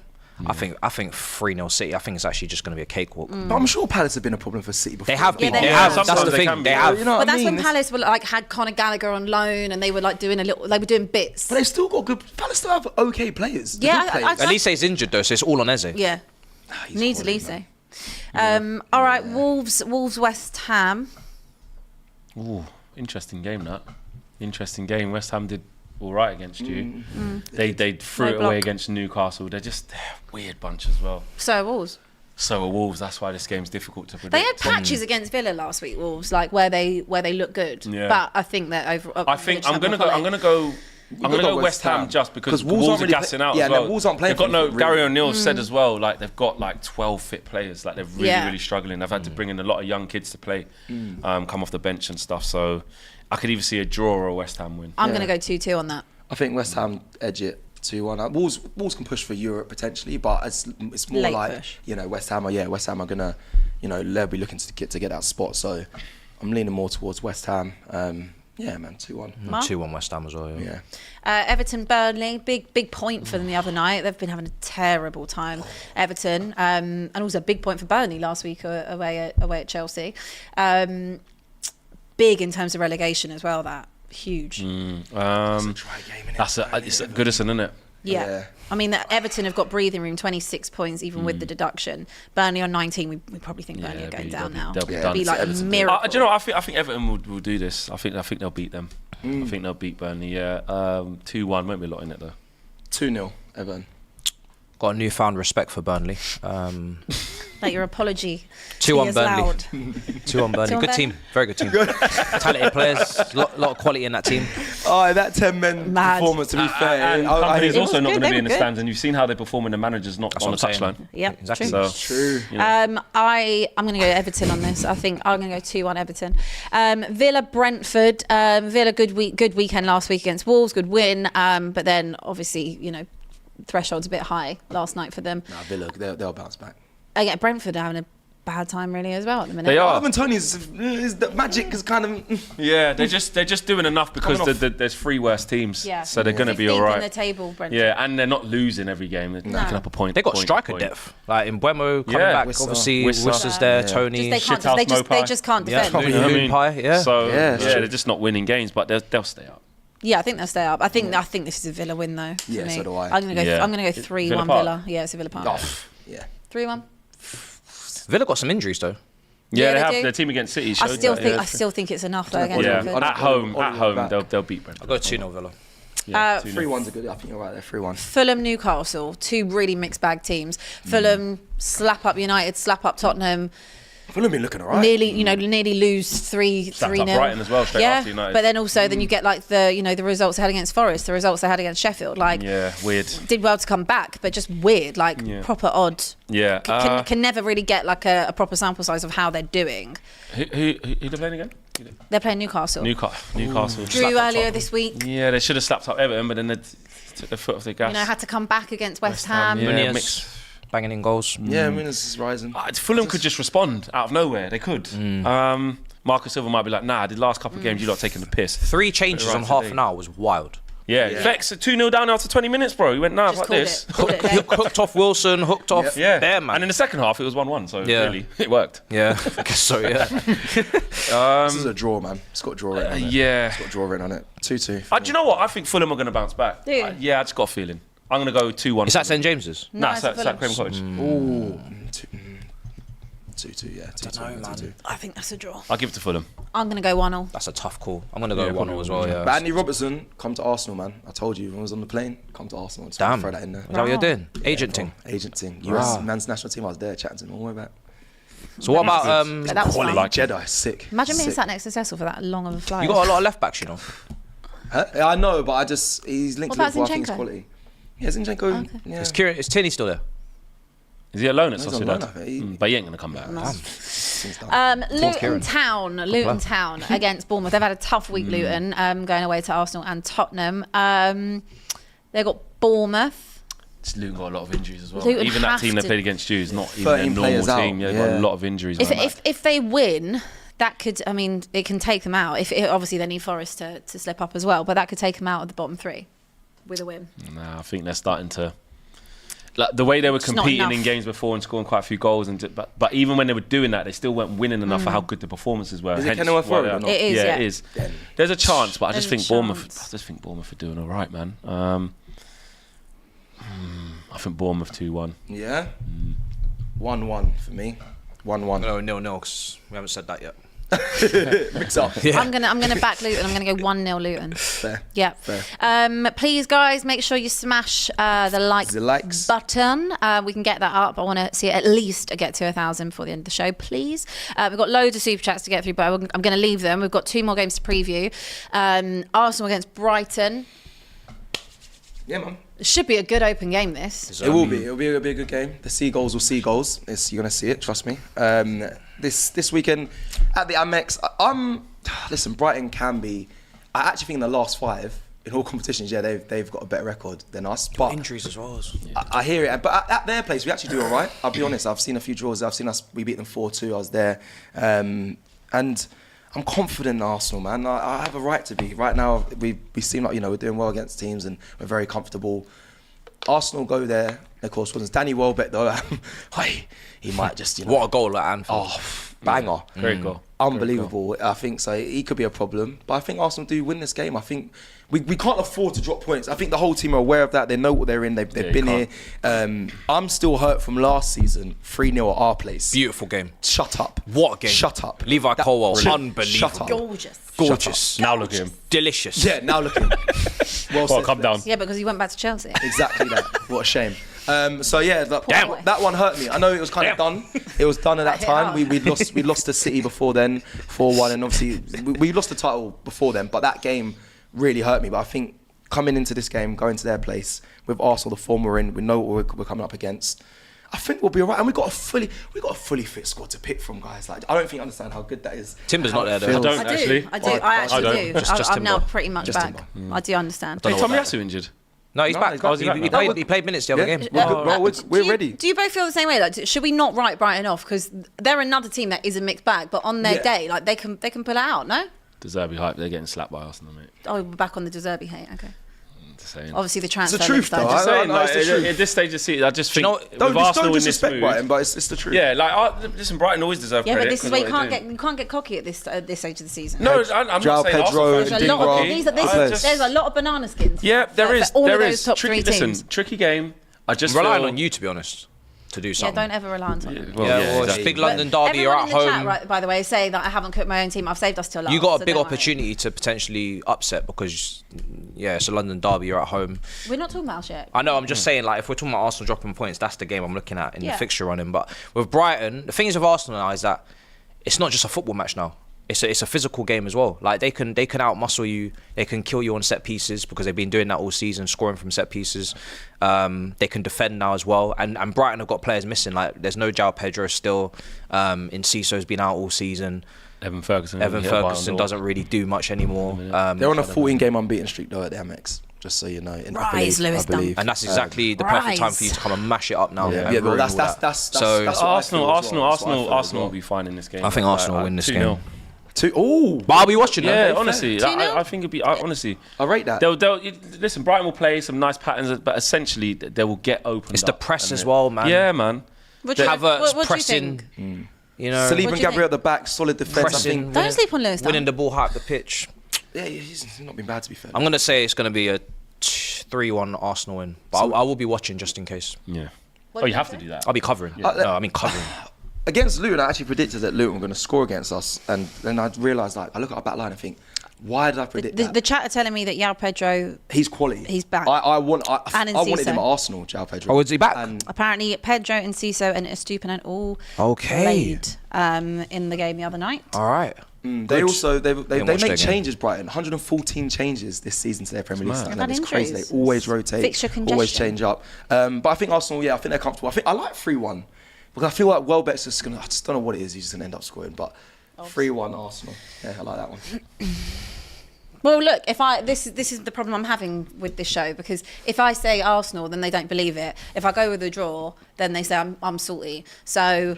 I think 3-0 City. I think it's actually just going to be a cakewalk. But I'm sure Palace have been a problem for City before. They have been. Yeah, They they have. have. That's the Sometimes they thing. can be. They have. You know But what I that's mean? when Palace were like had Conor Gallagher on loan and they were like doing they were doing bits. But they've still got good. Palace still have okay players. The Yeah, good players. Elise's injured though, so it's all on Eze. Yeah, He's needs quality, Elise. man. All right, Wolves West Ham. Ooh, interesting game that. Interesting game. West Ham did all right against you. They threw No it away block. against Newcastle. They're a weird bunch as well. So Wolves. So are Wolves. That's why this game's difficult to predict. They had patches against Villa last week, Wolves, like where they look good. Yeah. But I think that over. I think I'm gonna go West Ham just because Wolves Wolves aren't are really gassing out yeah, as well. no, Wolves aren't playing They've got for no. anything, Gary really. O'Neill said as well, like they've got like 12 fit players. Like they're really Yeah. really struggling. They've had to bring in a lot of young kids to play, come off the bench and stuff. So I could either see a draw or a West Ham win. I'm Yeah. going to go 2-2 on that. I think West Ham edge it 2-1. Wolves can push for Europe potentially, but it's more Late like push. West Ham are gonna they'll be looking to get that spot. So I'm leaning more towards West Ham. Yeah, man, 2-1. Mark? 2-1 West Ham as well. Yeah. Yeah. Everton Burnley, big point for them the other night. They've been having a terrible time, Everton, and also a big point for Burnley last week away at Chelsea. Big in terms of relegation as well. That huge. It's a try game, innit? It's a Goodison, isn't it? Yeah. I mean, Everton have got breathing room, 26 points, even with the deduction. Burnley on 19, we probably think Burnley are going down now. They'll be Yeah. done. It'd be like a Everton. miracle. Do you know? I think Everton will do this. I think they'll beat them. I think they'll beat Burnley. Yeah, 2-1. Won't be a lot in it though. 2-0, Everton. Got a newfound respect for Burnley. Like your apology. 2-1 is Burnley. loud. 2-1 Burnley. 2-1 Good Burnley. team. Very good team. Talented players. Lot of quality in that team. Oh, that 10-men Mad. performance, to be fair. And I company's It also was not good, going to they be were in the good. stands, and you've seen how they perform when the manager's not That's on the what I'm saying. touchline. Yep, Exactly. true. So True. you know. I'm going to go Everton on this. I think I'm going to go 2-1 Everton. Villa Brentford. Villa good weekend last week against Wolves. Good win. But then obviously threshold's a bit high last night for them. Nah, Villa, they'll bounce back. Again, Brentford are having a bad time really as well at the minute. They are. Ivan Toney's the magic is kind of. Yeah, they're just doing enough because Coming off. there's 3 worst teams. Yeah. So they're going to be 15th all right. in the table, Brentford. Yeah, and they're not losing every game. They're picking up a point. They got point, striker point. depth. Like in Mbeumo coming Yeah. back. Wissa. Obviously, Wissa. Wissa's there. Yeah. Tony. They Shithouse just can't Yeah. defend. You know what I Moon mean? Pie, yeah. So Yeah, yeah, sure. they're just not winning games, but they'll stay up. Yeah, I think they'll stay up. I think this is a Villa win though. For Yeah, me. so do I. I'm gonna go. Yeah. I'm gonna go 3-1 Villa Park? Villa. Yeah, it's a Villa Park. Oh, yeah. 3-1. Villa got some injuries though. Yeah, Yeah, they they have do. their team against City. I showed still that, think. yeah. I still think it's enough though Yeah. against Yeah, Brentford. at home, Oliver back. they'll beat Brentford. I'll go 2-0 Villa. Yeah, 2-0. 3-1's a good. I think you're right there. 3-1. Fulham, Newcastle, 2 really mixed bag teams. Fulham slap up United, slap up Tottenham. Fulham been looking alright. Nearly lose 3-0. Slapped up Brighton as well, straight after United. But then also then you get like the results they had against Forest, the results they had against Sheffield. Like Yeah, weird. did well to come back, but just weird, like Yeah. proper odd. Yeah. Can never really get like a proper sample size of how they're doing. Who they playing again? They're playing Newcastle. Newcastle. Drew Slapped up earlier Tottenham. this week. Yeah, they should have slapped up Everton, but then they took their foot off the gas. Had to come back against West Ham. Yeah, Muniz mixed. banging in goals. Yeah, Muniz is rising. Fulham could just respond out of nowhere. They could. Marcus Silva might be like, nah, the last couple of games you lot taking the piss. 3 changes Right on half today. an hour was wild. Yeah, Yeah. Vex 2-0 down after 20 minutes, bro. He went, nah, Just like called this. it. Called it a day. Hooked off Wilson, hooked off Yeah, there, man. and in the second half it was 1-1, so Yeah. really it worked. Yeah, I guess so, yeah. This is a draw, man. It's got draw written on it. Yeah. It's got draw written on it. 2-2. Do you know what? I think Fulham are going to bounce back. Do you? Yeah, I just got a feeling. I'm going to go 2-1. Is that St James's? Nah, it's it's at at Fulham. Craven Cottage. Ooh. 2-2, yeah. 2-2. I think that's a draw. I'll give it to Fulham. I'm going to go 1-0. That's a tough call. I'm going to go Yeah, 1-0 as well, yeah. But Andy Robertson, come to Arsenal, man. I told you when I was on the plane, come to Arsenal. Just Damn. throw that in there. Is that what you're doing? Agent thing. Agent thing. Wow. US men's national team, I was there chatting to him. Don't worry about it. So what about But that was fine. Like Jedi, sick. Imagine being Sick. sat next to Cecil for that long of a flight. you got a lot of left backs, you know. Huh? Yeah, I know, but he's linked What to about Liverpool. I think it's Zinchenko? quality. Yeah, Zinchenko. Okay. Yeah. Is Tierney still there? Is he alone at He's on loan, I Sociedad? think. But he ain't going to come back. Seems done. Luton Kieran. Town against Bournemouth. They've had a tough week, Luton, going away to Arsenal and Tottenham. They've got Bournemouth. Luton got a lot of injuries as well. Luton Even that have team they to- played against you is not even a 13 normal players out, team. Yeah, they've got yeah. a lot of injuries. around that. If they win, that could, I mean, it can take them out. Obviously they need Forest to slip up as well, but that could take them out of the bottom 3 with a win. Nah, I think they're starting to. Like the way they were It's not competing in enough. games before and scoring quite a few goals, but even when they were doing that, they still weren't winning enough for how good the performances were. Is it Hence Kenilworth why Road they or are- not? It is, yeah. it is. There's a chance, but I just There's think a Bournemouth. chance. I just think Bournemouth are doing all right, man. I think Bournemouth 2-1. Yeah. 1-1 for me. 1-1. No, 0-0, because we haven't said that yet. Mix up. I'm gonna back Luton. I'm gonna go 1-0 Luton. Fair. Yeah. Fair. Please, guys, make sure you smash the likes. button. We can get that up. I want to see it at least get to 1,000 before the end of the show, please. We've got loads of super chats to get through, but I'm going to leave them. We've got 2 more games to preview. Arsenal against Brighton. Yeah, man. It should be a good open game. This. It will be. It'll be a good game. The Seagulls will see goals. You're gonna see it. Trust me. This weekend at the Amex. Listen. Brighton can be. I actually think in the last 5 in all competitions, yeah, they've got a better record than us. But Injuries as well. I hear it. But at their place, we actually do all right. I'll be honest. I've seen a few draws. I've seen us. We beat them 4-2. I was there, and I'm confident in Arsenal, man. I have a right to be. Right now, we seem like, we're doing well against teams and we're very comfortable. Arsenal go there. Of course, wasn't Danny Welbeck though. He might just, What a goal at Anfield. Oh, banger. Great goal. Unbelievable. I think so. He could be a problem. But I think Arsenal do win this game. I think we can't afford to drop points. I think the whole team are aware of that. They know what they're in. They've been here. I'm still hurt from last season. 3-0 at our place. Beautiful game. Shut up. What a game. Shut up. Levi Colwell, Shut unbelievable. up. Gorgeous. Gorgeous. Now look at him. Delicious. Yeah, now looking. Well Well, said, come down. Flex. Yeah, because he went back to Chelsea. Exactly that. What a shame. So yeah, boy. that one hurt me. I know it was kind of done. It was done at that hit time. hard. We lost to City before then, 4-1, and obviously we lost the title before then. But that game really hurt me. But I think coming into this game, going to their place with Arsenal, the form we're in, we know what we're coming up against. I think we'll be alright, and we got a fully fit squad to pick from, guys. Like, I don't think you understand how good that is. Timber's not there, though. feels. I don't. Actually. I actually don't. do. Just I'm now Timber. pretty much Just back. Timber. I do understand. Hey, know Tommy what Yasu injured. No, he's No, back. he's back. He played minutes the other Yeah, game. we're good. Well, we're ready. Do you both feel the same way? Like, should we not write Brighton off because they're another team that is a mixed bag, but on their Yeah. day, like they can pull it out? No. Deserve hype. They're getting slapped by Arsenal, mate. Oh, we're back on the De Zerbi hate. Okay. Just saying. Obviously, the transfer. It's the truth, list, though. I just- Saying, no, like, it's the truth. at this stage of the season, I just think know- with Don't Arsenal in this disrespect mood. Brighton, but it's the truth. Yeah, like listen, Brighton always deserve Yeah, credit. but this is 'cause why you of what can't they get cocky at this stage of the season. do. No, I'm João not saying Pedro, Arsenal fans There's are a lot of cocky. there's a lot of banana skins. Yeah, there for is. all There of those is. top Tricky. 3 teams. Listen, tricky game. I just I'm relying feel, on you, to be honest, to do Yeah, something. don't ever rely on Tottenham. Well, Yeah, well, it's exactly. big London derby. You're Everyone at in the home. chat, right, by the way, say that I haven't cooked my own team. I've saved us till last. You got so a big don't worry. opportunity to potentially upset because, yeah, it's a London derby. You're at home. We're not talking about shit. I know. I'm just saying, like, if we're talking about Arsenal dropping points, that's the game I'm looking at in Yeah. the fixture running. But with Brighton, the thing is with Arsenal now is that it's not just a football match now. It's a physical game as well. Like they can outmuscle you. They can kill you on set pieces because they've been doing that all season, scoring from set pieces. They can defend now as well. And Brighton have got players missing. Like there's no João Pedro still. Enciso's been out all season. Evan Ferguson Doesn't really do much anymore. They're on a 14-game unbeaten streak though at the Amex. Just so you know, Rise, Lewis Dunk. And that's exactly the perfect time for you to come and mash it up now. Yeah, and well, ruin all that. that's So what I feel as well. That's what I feel as Arsenal well. will be fine in this game. I think Arsenal will win this 2-0. game. Oh, But I'll be watching them. Yeah, honestly, 2-0? I think it'd be. Honestly, I rate that. Listen, Brighton will play some nice patterns, but essentially they will get open. It's the press as well, man. Yeah, man. What do you Havertz what do you pressing. think? You know, Saliba What and do you Gabriel think? at the back, solid defence. I Pressing. think. Don't sleep on Lewis Dunk. winning the ball high up the pitch. Yeah, he's not been bad to be fair. I'm going to say it's going to be a 3-1 Arsenal win. But I will be watching just in case. Yeah. What Oh, do you you have to think? do that. I'll be covering. Covering. Against Luton, I actually predicted that Luton were going to score against us, and then I realised, like, I look at our back line and think, why did I predict that? The chat are telling me that João Pedro, He's quality. He's back. I And wanted him Enciso. at Arsenal, João Pedro. Oh, is he back? And apparently Pedro and Cecil and Estupinan all Okay. played in the game the other night. All right. they also they watch their make game. changes. Brighton 114 changes this season to their Premier League mad. standard. They've had It's crazy. injuries. They always rotate, Fixture always congestion. change up. But I think Arsenal, I think they're comfortable. I like 3-1 because I feel like Welbeck's just gonna. I just don't know what it is. He's just gonna end up scoring, but 3-1 Arsenal. Yeah, I like that one. Well, look, this is the problem I'm having with this show, because if I say Arsenal, then they don't believe it. If I go with a draw, then they say I'm salty. So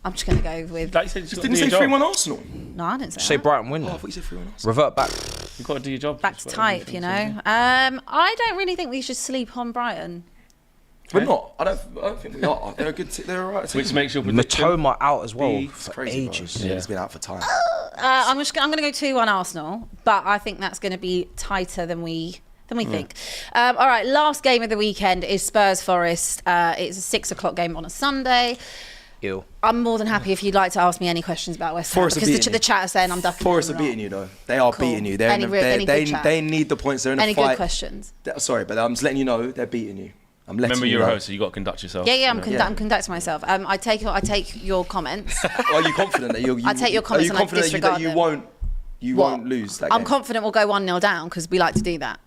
I'm just going to go with. Like you said, Didn't you say 3-1 Arsenal? No, I didn't say Say that. Brighton win. Oh, I Then. thought you said 3-1 Arsenal. Revert back. You've got to do your job. Back to type, you know. I don't really think we should sleep on Brighton. We're not. I don't think we are. They're a good. They're alright. Which makes your prediction. Matoma out as well It's for crazy, ages. bro. Yeah, he's been out for time. I'm going to go 2-1 Arsenal, but I think that's going to be tighter than we think. All right, last game of the weekend is Spurs Forest. It's a 6:00 game on a Sunday. Ew. I'm more than happy if you'd like to ask me any questions about West Ham, Forest are because beating the you. chat is saying I'm ducking. Forest them are a lot. beating you though. They are Cool. beating you. They're Any in good they chat? need the points. They're in Any a fight. good questions? Sorry, but I'm just letting you know they're beating you. I'm letting Remember, you you're a know. host, so you got to conduct yourself. Yeah, I'm Yeah. conducting myself. I take your comments. Are you confident that you? I take your comments Are you and I confident disregard that you them. won't lose that I'm game confident we'll go 1-0 down, because we like to do that.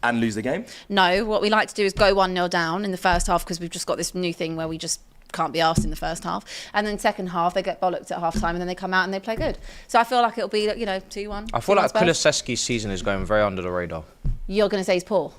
and lose the game? No, what we like to do is go 1-0 down in the first half, because we've just got this new thing where we just can't be asked in the first half, and then second half they get bollocked at half time, and then they come out and they play good. So I feel like it'll be 2-1. I feel like 2-1 Spurs. Kulusevski's season is going very under the radar. You're going to say he's poor.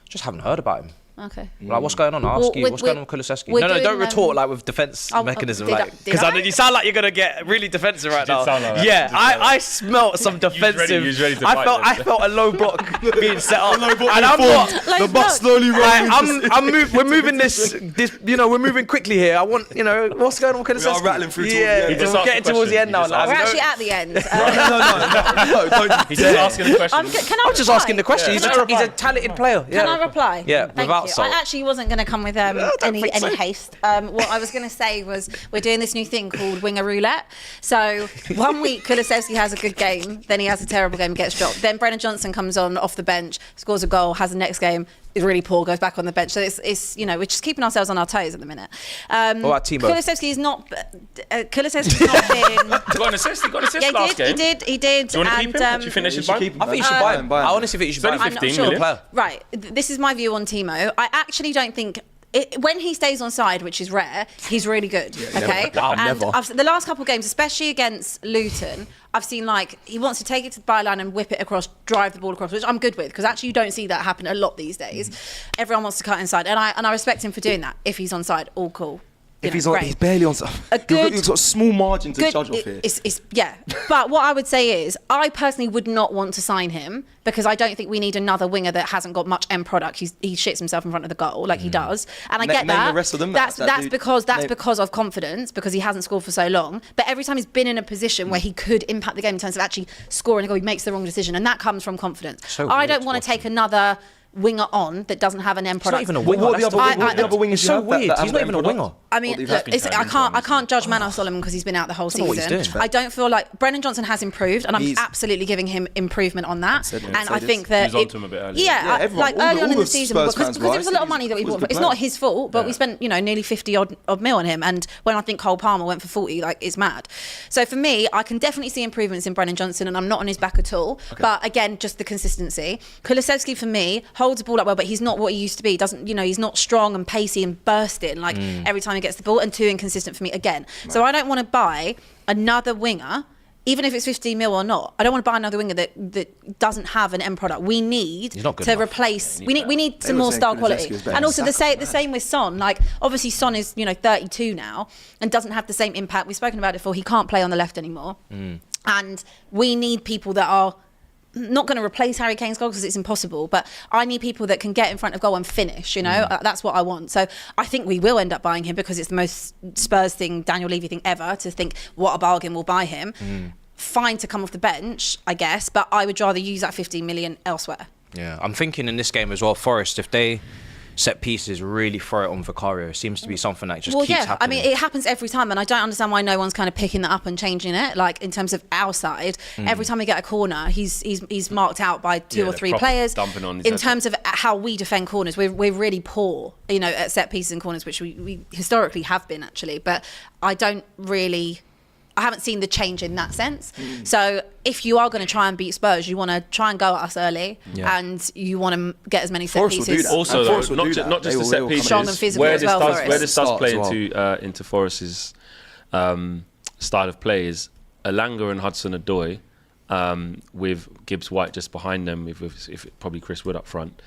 Just haven't heard about him. Okay. Like, what's going on? I ask Well, you, what's going on with Kulusevski? we're No, doing, don't retort like with defence oh, mechanism, did I- like did because I? you sound like you're gonna get really defensive right did now. sound like that. Yeah, You did sound I smelt some defensive. you was ready to I fight felt them. I felt a low block being set up, and I'm formed. not. Like, The bus look, slowly rolls. We're moving this. We're moving quickly here. I want, what's going on with Kulusevski? We are rattling through towards Yeah, the end. He just we're asked getting the towards the question. end now. He just Like, We're asked actually at the end. No, don't. He's just asking the question. Can I I'm just reply? asking the question. Yeah. He's a talented player. Can I reply? Yeah, Thank without you. salt. I actually wasn't going to come with any haste. What I was going to say was we're doing this new thing called winger roulette. So one week Kulusevski has a good game, then he has a terrible game, gets dropped. Then Brennan Johnson comes on off the bench, scores a goal, has the next game, is really poor, goes back on the bench. So it's we're just keeping ourselves on our toes at the minute. What about Timo? Kulusevski's not been. Got an assist. He got an assist Yeah, last game. he did. Do you want to keep him? And, Do you finish You his should bun? keep him. I think you should buy him. I honestly think you should buy him. only 15 I'm not million. sure. Right. This is my view on Timo. I actually don't think. When he stays on side, which is rare, he's really good. Okay, never. The last couple of games, especially against Luton, I've seen he wants to take it to the byline and whip it across, drive the ball across, which I'm good with, because actually you don't see that happen a lot these days. Everyone wants to cut inside, and I respect him for doing that. If he's on side, all cool. If he's on, great. he's barely on. He's got a small margin to judge off here. Yeah, but what I would say is, I personally would not want to sign him, because I don't think we need another winger that hasn't got much end product. He shits himself in front of the goal like he does, and I get name that. the rest of them. That's That dude- because of confidence, because he hasn't scored for so long. But every time he's been in a position where he could impact the game in terms of actually scoring a goal, he makes the wrong decision, and that comes from confidence. So I weird don't to want watch to take another winger on that doesn't have an end He's not product. even a winger. What are the That's other wingers It's you so have that weird. haven't He's not got even a end winger. product? I mean, Well, they've look, been I can't judge Manos Solomon because he's been out the whole Don't know what he's season. doing. I don't feel like Brennan Johnson has improved, and I'm He's- absolutely giving him improvement on that. said it. And Said I it. think that He was onto him a bit earlier. Yeah, everyone, like all early the- on in all the the season, Spurs because fans it were, was a lot of money that we he was a bought. good It's player. not his fault, but we spent nearly 50 odd mil on him. And when I think Cole Palmer went for 40, it's mad. So for me, I can definitely see improvements in Brennan Johnson, and I'm not on his back at all. But again, just the consistency. Kulusevski for me holds the ball up well, but he's not what he used to be. Doesn't he's not strong and pacey and bursting every time he gets the ball, and too inconsistent for me again. So I don't want to buy another winger, even if it's 15 mil or not. I don't want to buy another winger that doesn't have an end product. We need He's not good to enough. replace. We need They some were more saying star Kulusevski quality, was better and than also the Saka, same with Son. Obviously Son is 32 now and doesn't have the same impact. We've spoken about it before. He can't play on the left anymore, and we need people that are not going to replace Harry Kane's goal because it's impossible, but I need people that can get in front of goal and finish, that's what I want. So I think we will end up buying him, because it's the most Spurs thing, Daniel Levy thing ever, to think what a bargain, we'll buy him. Fine to come off the bench, I guess, but I would rather use that 15 million elsewhere. Yeah, I'm thinking in this game as well, Forest, if they set pieces really throw it on Vicario, it seems to be something that just keeps happening. I mean, it happens every time, and I don't understand why no one's kind of picking that up and changing it. In terms of our side, every time we get a corner, he's marked out by two or three proper players. dumping on his in head. terms of how we defend corners, we're really poor, at set pieces and corners, which we historically have been actually. But I haven't seen the change in that sense. So if you are going to try and beat Spurs, you want to try and go at us early, and you want to get as many set Forest will do pieces. that. Also, And though, Forest will do that. not just They the will set come pieces. Strong and physical Where as well, Forest. Where this does Start play as well. into Forest's style of play is Elanga and Hudson-Odoi with Gibbs White just behind them, if probably Chris Wood up front.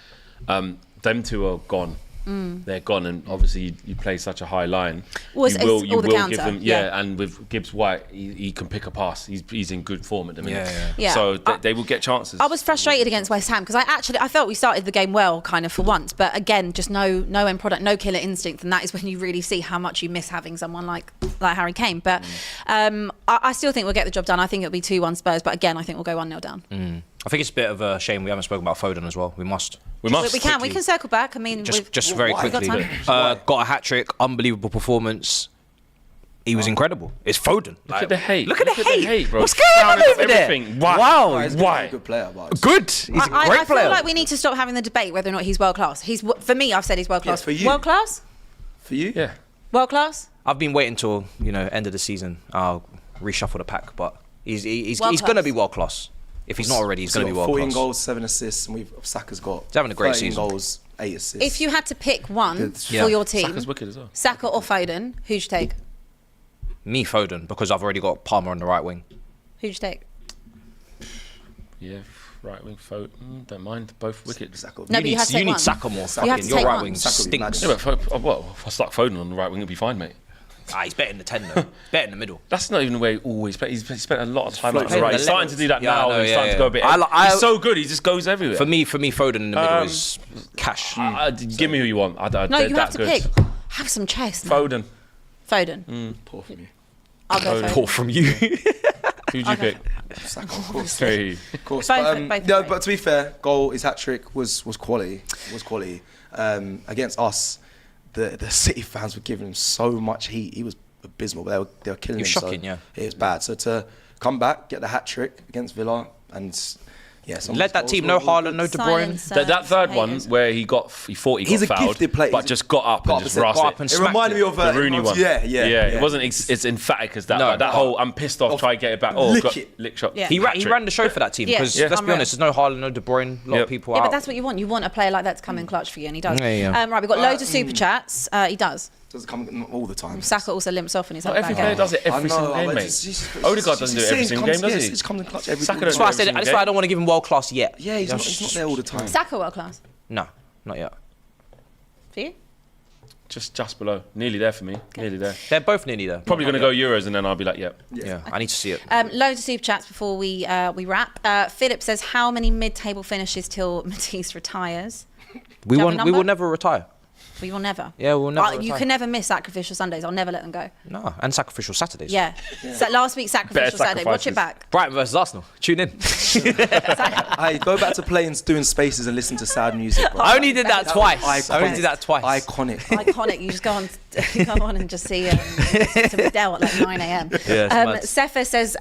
Them two are gone. They're gone, and obviously you play such a high line. Well, you will the counter, give them, and with Gibbs White, he can pick a pass. He's in good form at the minute. Yeah. So they will get chances. I was frustrated against West Ham because I felt we started the game well, kind of for once, but again, just no end product, no killer instinct, and that is when you really see how much you miss having someone like Harry Kane. But I still think we'll get the job done. I think it'll be 2-1 Spurs, but again, I think we'll go 1-0 down. I think it's a bit of a shame we haven't spoken about Foden as well. We must. We can circle back. I mean, just very quickly. Got a hat trick, unbelievable performance. He was incredible. It's Foden. Look at the hate. Look at the hate, bro. What's going on over there? Wow. He's a good player, but Good. He's a great I player. feel like we need to stop having the debate whether or not he's world class. For me, I've said he's world class. for you. World class? for you, Yeah. World class? I've been waiting till end of the season. I'll reshuffle the pack, but he's World going to class. be world class. If he's not already, he's going to be world 14 class. goals, 7 assists, and Saka's got He's having a great 13 season. goals, 8 assists. If you had to pick one Good. for Yeah. your team, Saka's wicked as well. Saka or Foden, who'd you take? Me, Foden, because I've already got Palmer on the right wing. Who'd you take? Yeah, right wing, Foden. Don't mind, both wicked. Saka. No, but you have to take you need one. Saka more. You have Fucking, to your take right one. wing Saka would be stinks. mad. Yeah, but if I stuck Foden on the right wing, it'd be fine, mate. He's better in the 10 though. Better in the middle. That's not even the way he always plays. He's spent a lot of time floating on the right. the He's starting to levels. do that Yeah, now. I know, He's yeah, starting to go a bit. He's so good. He just goes everywhere. For me, Foden in the middle is cash. Give me who you want. No, you have to pick. Have some chest. Man. Foden. Foden. Poor for me. I'll go Foden. Poor from you. Who'd you pick? Saka, of course. Hey. Of course. Both But, great. but to be fair, his hat trick was quality. Was quality. Against us, the City fans were giving him so much heat. He was abysmal. They were killing him. He was shocking, so yeah. It was bad. So to come back, get the hat trick against Villa, and Let that team know Haaland, no De Bruyne. Silence, That third one haters. where he thought he got He's a fouled, gifted player. but just got up and just Got up rasped it. It reminded me of The Rooney one. Yeah. It wasn't it's emphatic as that. No, like, that whole I'm pissed off, try to get it back. Oh, lick shot. Yeah. He Hat-trick. ran the show for that team Yeah. because Yeah. let's be honest, there's no Haaland, no De Bruyne. A lot of people Yeah, out. but that's what you want. You want a player like that to come in clutch for you, and he does. Yeah. Right, we've got loads of super chats. He does. Doesn't come all the time. Saka also limps off and he's Not had a every bad player game. does it every I know, single game, but mate. Odegaard doesn't do it every single game, does he? He just comes in clutch every Saka single don't game. do it. That's why I don't want to give him world class yet. Yeah, he's not there all the time. Saka world class No, not yet. for you? Just below. Nearly there for me. Nearly there. They're both nearly there. Probably going to go Euros and then I'll be like, yep. Yeah, I need to see it. Loads of super chats before we wrap. Philip says, how many mid-table finishes till Matisse retires? We do you have a will number? never retire. We will never. Yeah, we'll never You retire. can never miss sacrificial Sundays. I'll never let them go. No, and sacrificial Saturdays. Yeah. So last week's sacrificial Saturday. Watch it sacrifices. back. Brighton versus Arsenal. Tune in. Hey, go back to playing, doing spaces and listen to sad music, bro. I only did that twice. Iconic. I only did that twice. Iconic. Iconic. You just go on and just see to Vidal at like 9 a.m. Yeah, it's mad. Sefa says,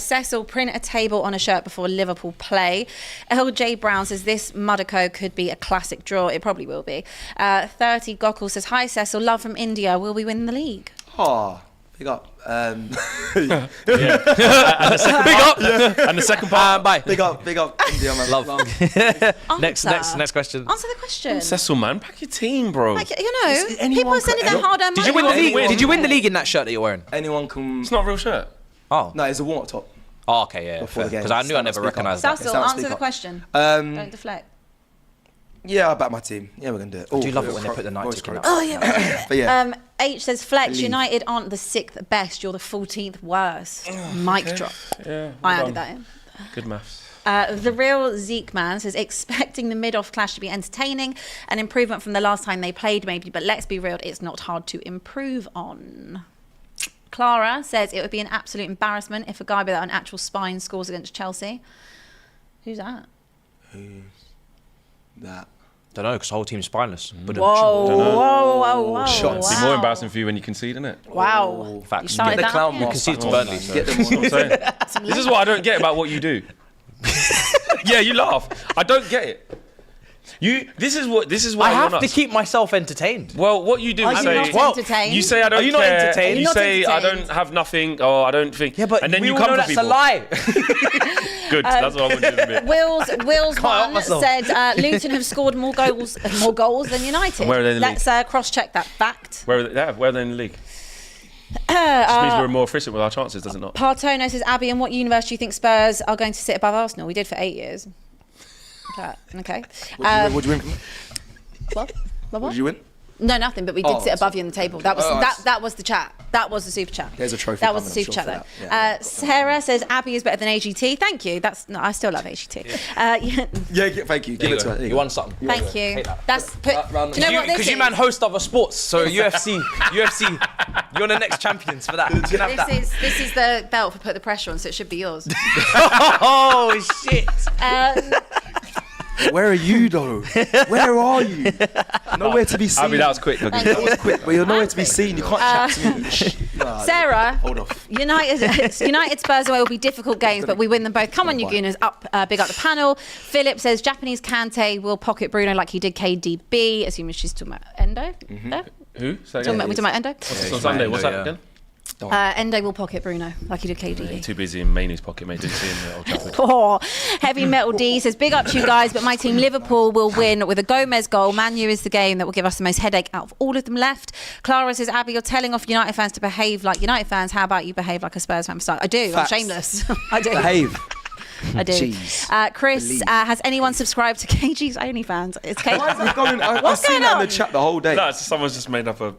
Cecil, print a table on a shirt before Liverpool play. LJ Brown says, this Muddico could be a classic draw. It probably will be. 30 Gokul says, hi Cecil, love from India. Will we win the league? Oh, big up. And the second part. Bye. Big up, India, man. Love. Next question. Answer the question. Cecil, man, pack your team, bro. Like, you know, anyone people are sending could- their hard-earned Did money. you win the out. league? Did you win the league in that shirt that you're wearing? Anyone can. It's not a real shirt. Oh. No, it's a warm-up top. Oh, okay, yeah. Before the game. Because I knew I Stand never up, speak recognised up. that. Cecil, Stand up, answer speak the up. question. Don't deflect. Yeah, I back my team. Yeah, we're gonna do it. I do love it when they put the night tick in that. Oh, yeah. But yeah, H says, Flex, Believe. United aren't the 6th best. You're the 14th worst. Mic drop. Yeah. I well added done. that in. Good maths. The real Zeke man says, expecting the mid-off clash to be entertaining, an improvement from the last time they played maybe, but let's be real, it's not hard to improve on. Clara says, it would be an absolute embarrassment if a guy without an actual spine scores against Chelsea. Who's that? that. Don't know, because the whole team's spineless. But Whoa. Shots. It'd be more embarrassing for you when you concede, innit? Wow. Facts. You started Get the that clown off, mask. conceded to back on, Burnley, man. so- Get them on. I'm saying. This is what I don't get about what you do. Yeah, you laugh. I don't get it. This is why I you're have to nuts. keep myself entertained. Well, what you do Are is you say, not entertained? you say I don't Are you not care. entertained? You You're not say I entertained. don't have nothing, or I don't think. Yeah, but and then we you all come know for that's a people. lie. Good. That's what I want you to admit. Will's help one myself. said Luton have scored more goals than United. And where are they in the Let's cross-check that fact. Where are they in the league? Just means we're more efficient with our chances, does it not? Partono says, Abby, in what universe do you think Spurs are going to sit above Arsenal? We did for 8 years. Okay. What do you win from that? What? What did you win? No, nothing. But we did sit above you on the table. That was nice. that was the chat. That was the super chat. There's a trophy That was the coming, super I'm chat sure, though. for that. Sarah says Abby is better than AGT. Thank you. I still love AGT. Thank you. Give it to her. You won something. Thank you. Hate that. That's put. Do you know what this Because is? you man host other sports, so UFC, you're the next champions for that. You can have that. This is the belt for put the pressure on, so it should be yours. Oh shit! Where are you though? Where are you? Nowhere to be seen. I mean, that was quick. Thank That was you. quick, but you're nowhere to be seen. You can't chat to me. Nah, Sarah, hold off. United Spurs away will be difficult games, but we win them both. Come on, you Gooners. Big up the panel. Philip says Japanese Kante will pocket Bruno like he did KDB. Assuming she's talking about Endo. No? Who? Say We're again. talking about Endo. What's on Sunday? What's that again? Endo will pocket Bruno like he did KDB. Too busy in Mainoo's pocket, mate. Didn't see him at Old Trafford. Oh, Heavy Metal D says, big up to you guys, but my team Liverpool will win with a Gomez goal. Man U is the game that will give us the most headache out of all of them left. Clara says, Abby, you're telling off United fans to behave like United fans. How about you behave like a Spurs fan? I do. Facts. I'm shameless. I do. Behave. I do. Jeez. Chris, has anyone subscribed to KG's OnlyFans? It's KG. Why is that going? I've What's seen going that in on? the chat the whole day. No, someone's just made up a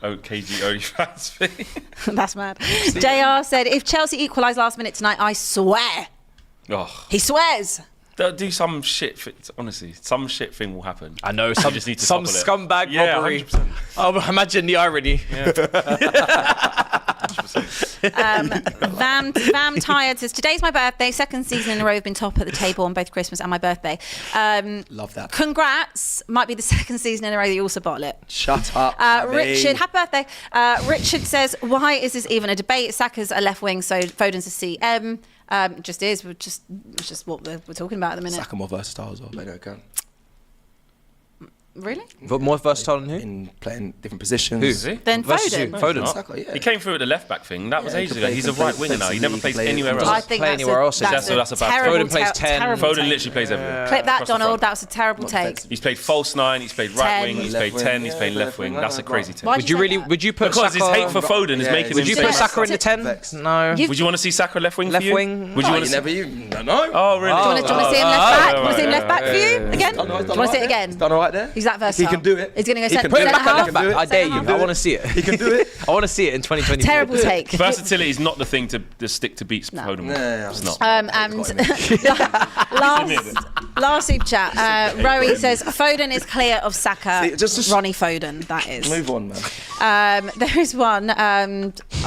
KG OnlyFans thing. That's mad. JR said, if Chelsea equalise last minute tonight, I swear. Oh, He swears. they'll do some shit. Honestly, some shit thing will happen. I know You some just need to some topple it. scumbag Yeah, robbery. 100%. Oh, imagine the irony. Vam Tired says, today's my birthday. Second season in a row we've been top at the table on both Christmas and my birthday. Love that. Congrats. Might be the second season in a row that you also bottle it. Shut up. Abby. Richard, happy birthday. Richard says, why is this even a debate? Saka's a left wing, so Foden's a CM. It just is. It's just what we're talking about at the minute. Saka more versatile as well. They don't count. Really? But more versatile than who? In playing different positions. Who? Is he? Then Versus Foden. who? Foden. Saka, yeah. He came through with the left back thing. That was Yeah, he ages could ago. play- He's a could play right winger now. He never defensively, plays he could anywhere play- else. I think play that's anywhere else, is that's it? That's a bad terrible, Foden plays 10. terrible Foden take. literally plays everywhere. Clip that, Across the Donald. front. That was a terrible Not take. defensive. He's played false 9. He's played right 10. wing. He's Left played wing, 10. He's yeah, played left left wing. wing. That's a crazy take. Why'd Would you really? say that? Would you put Because his Saka? hate for Foden is Yeah, making him. would Would you Did put it- Saka in the 10? Vex. No. You've- Would you want to see Saka left wing for Left you? wing? Would you Oh, want you to never even. No. Oh, really? Do you want to see him left back? Want to see him left back for you again? Oh, no, Do you want to see it again? He's done all right there. He's that versatile. He can do it. He's going to go He centre can Put do him it. back at half. left back. I dare you. Centre I half. want to see it. He can do it. I want to see it in 2024. Terrible take. Versatility is not the thing to stick to beat Foden. with. Yeah, It's not. And last super chat. Rowie says Foden is clear of Saka. See, just- Ronnie Foden, that is. Move on, man. There is one. I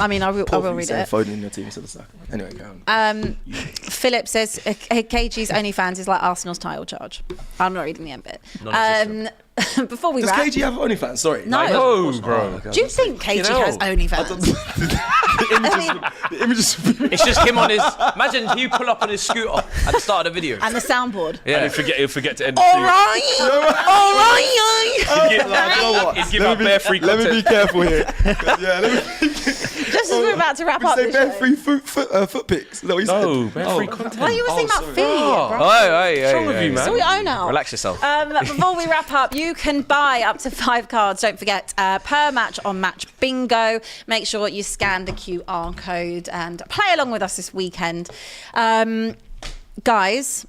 mean, I will read Say it. Foden in your team instead of Saka. Anyway, go on. Philip says KG's OnlyFans is like Arsenal's title charge. I'm not reading the end bit. Before we Does wrap, KG have OnlyFans? Sorry. No. Oh, bro. okay. do you think KG has OnlyFans? The images. It's just him on his. Imagine you pull up on his scooter at the start of the video. And the soundboard. Yeah. And he'll forget to end the All thing. right. All right. You know what? He'd give out bare free Let me be content. careful here. Yeah, let me Just as we're about to wrap up say this bare show. free foot pics. Is that what you said? No, bare free content. Why are you always thinking about feet, bro? What's wrong with you, man? So we own now. Relax yourself. Before we wrap up, you can buy up to 5 cards. Don't forget, per match on Match Bingo. Make sure you scan the QR code and play along with us this weekend. Guys,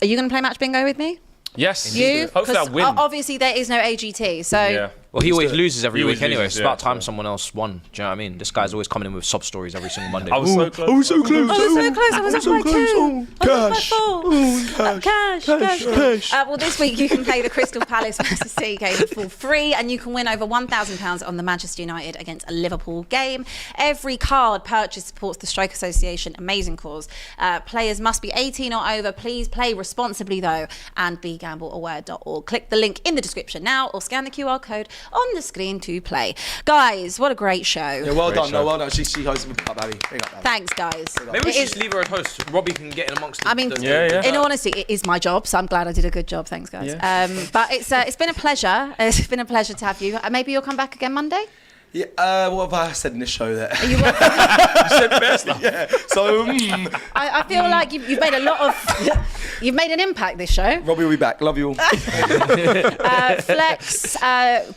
are you going to play Match Bingo with me? Yes. You? Hopefully I 'Cause win. obviously there is no AGT, so Yeah. Well, he always loses every He week always anyway. loses, It's about yeah, time so. someone else won. Do you know what I mean? This guy's always coming in with sob stories every single Monday. I was so close. I was so close. I was so close. I was up by 2. Oh, cash. Cash. Well, this week you can play the Crystal Palace versus City game for free, and you can win over £1,000 on the Manchester United against a Liverpool game. Every card purchased supports the Stroke Association. Amazing cause. Players must be 18 or over. Please play responsibly though, and begambleaware.org. Click the link in the description now, or scan the QR code on the screen to play. Guys, what a great show. Yeah, well done. show. No, well done. She hosted with Abby. Big up, Abby. Thanks, guys. Maybe we It should is- just leave her as host. Robbie can get in amongst. I mean, Yeah. in all honesty, it is my job, so I'm glad I did a good job. Thanks, guys. Yeah. But it's been a pleasure. It's been a pleasure to have you. Maybe you'll come back again Monday. Yeah, what have I said in this show there? You were- You said best stuff. Yeah. So, I feel like you've made a lot of... You've made an impact this show. Robbie will be back. Love you all. Flex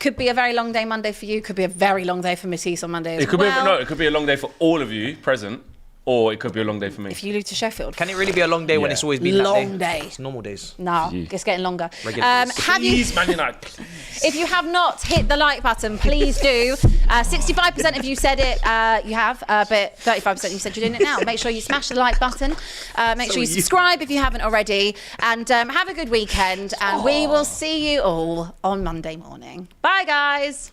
could be a very long day Monday for you. Could be a very long day for Matisse on Monday as It could well. it could be a long day for all of you present, or it could be a long day for me. If you lose to Sheffield. Can it really be a long day when Yeah. it's always been Long that day. It's normal days. No, Phew. it's getting longer. Regular days. Have you? Please, Man United. If you have not hit the like button, please do. 65% of you said it, you have, but 35% you said you're doing it now. Make sure you smash the like button. Make sure you subscribe if you haven't already. And have a good weekend. And we will see you all on Monday morning. Bye, guys.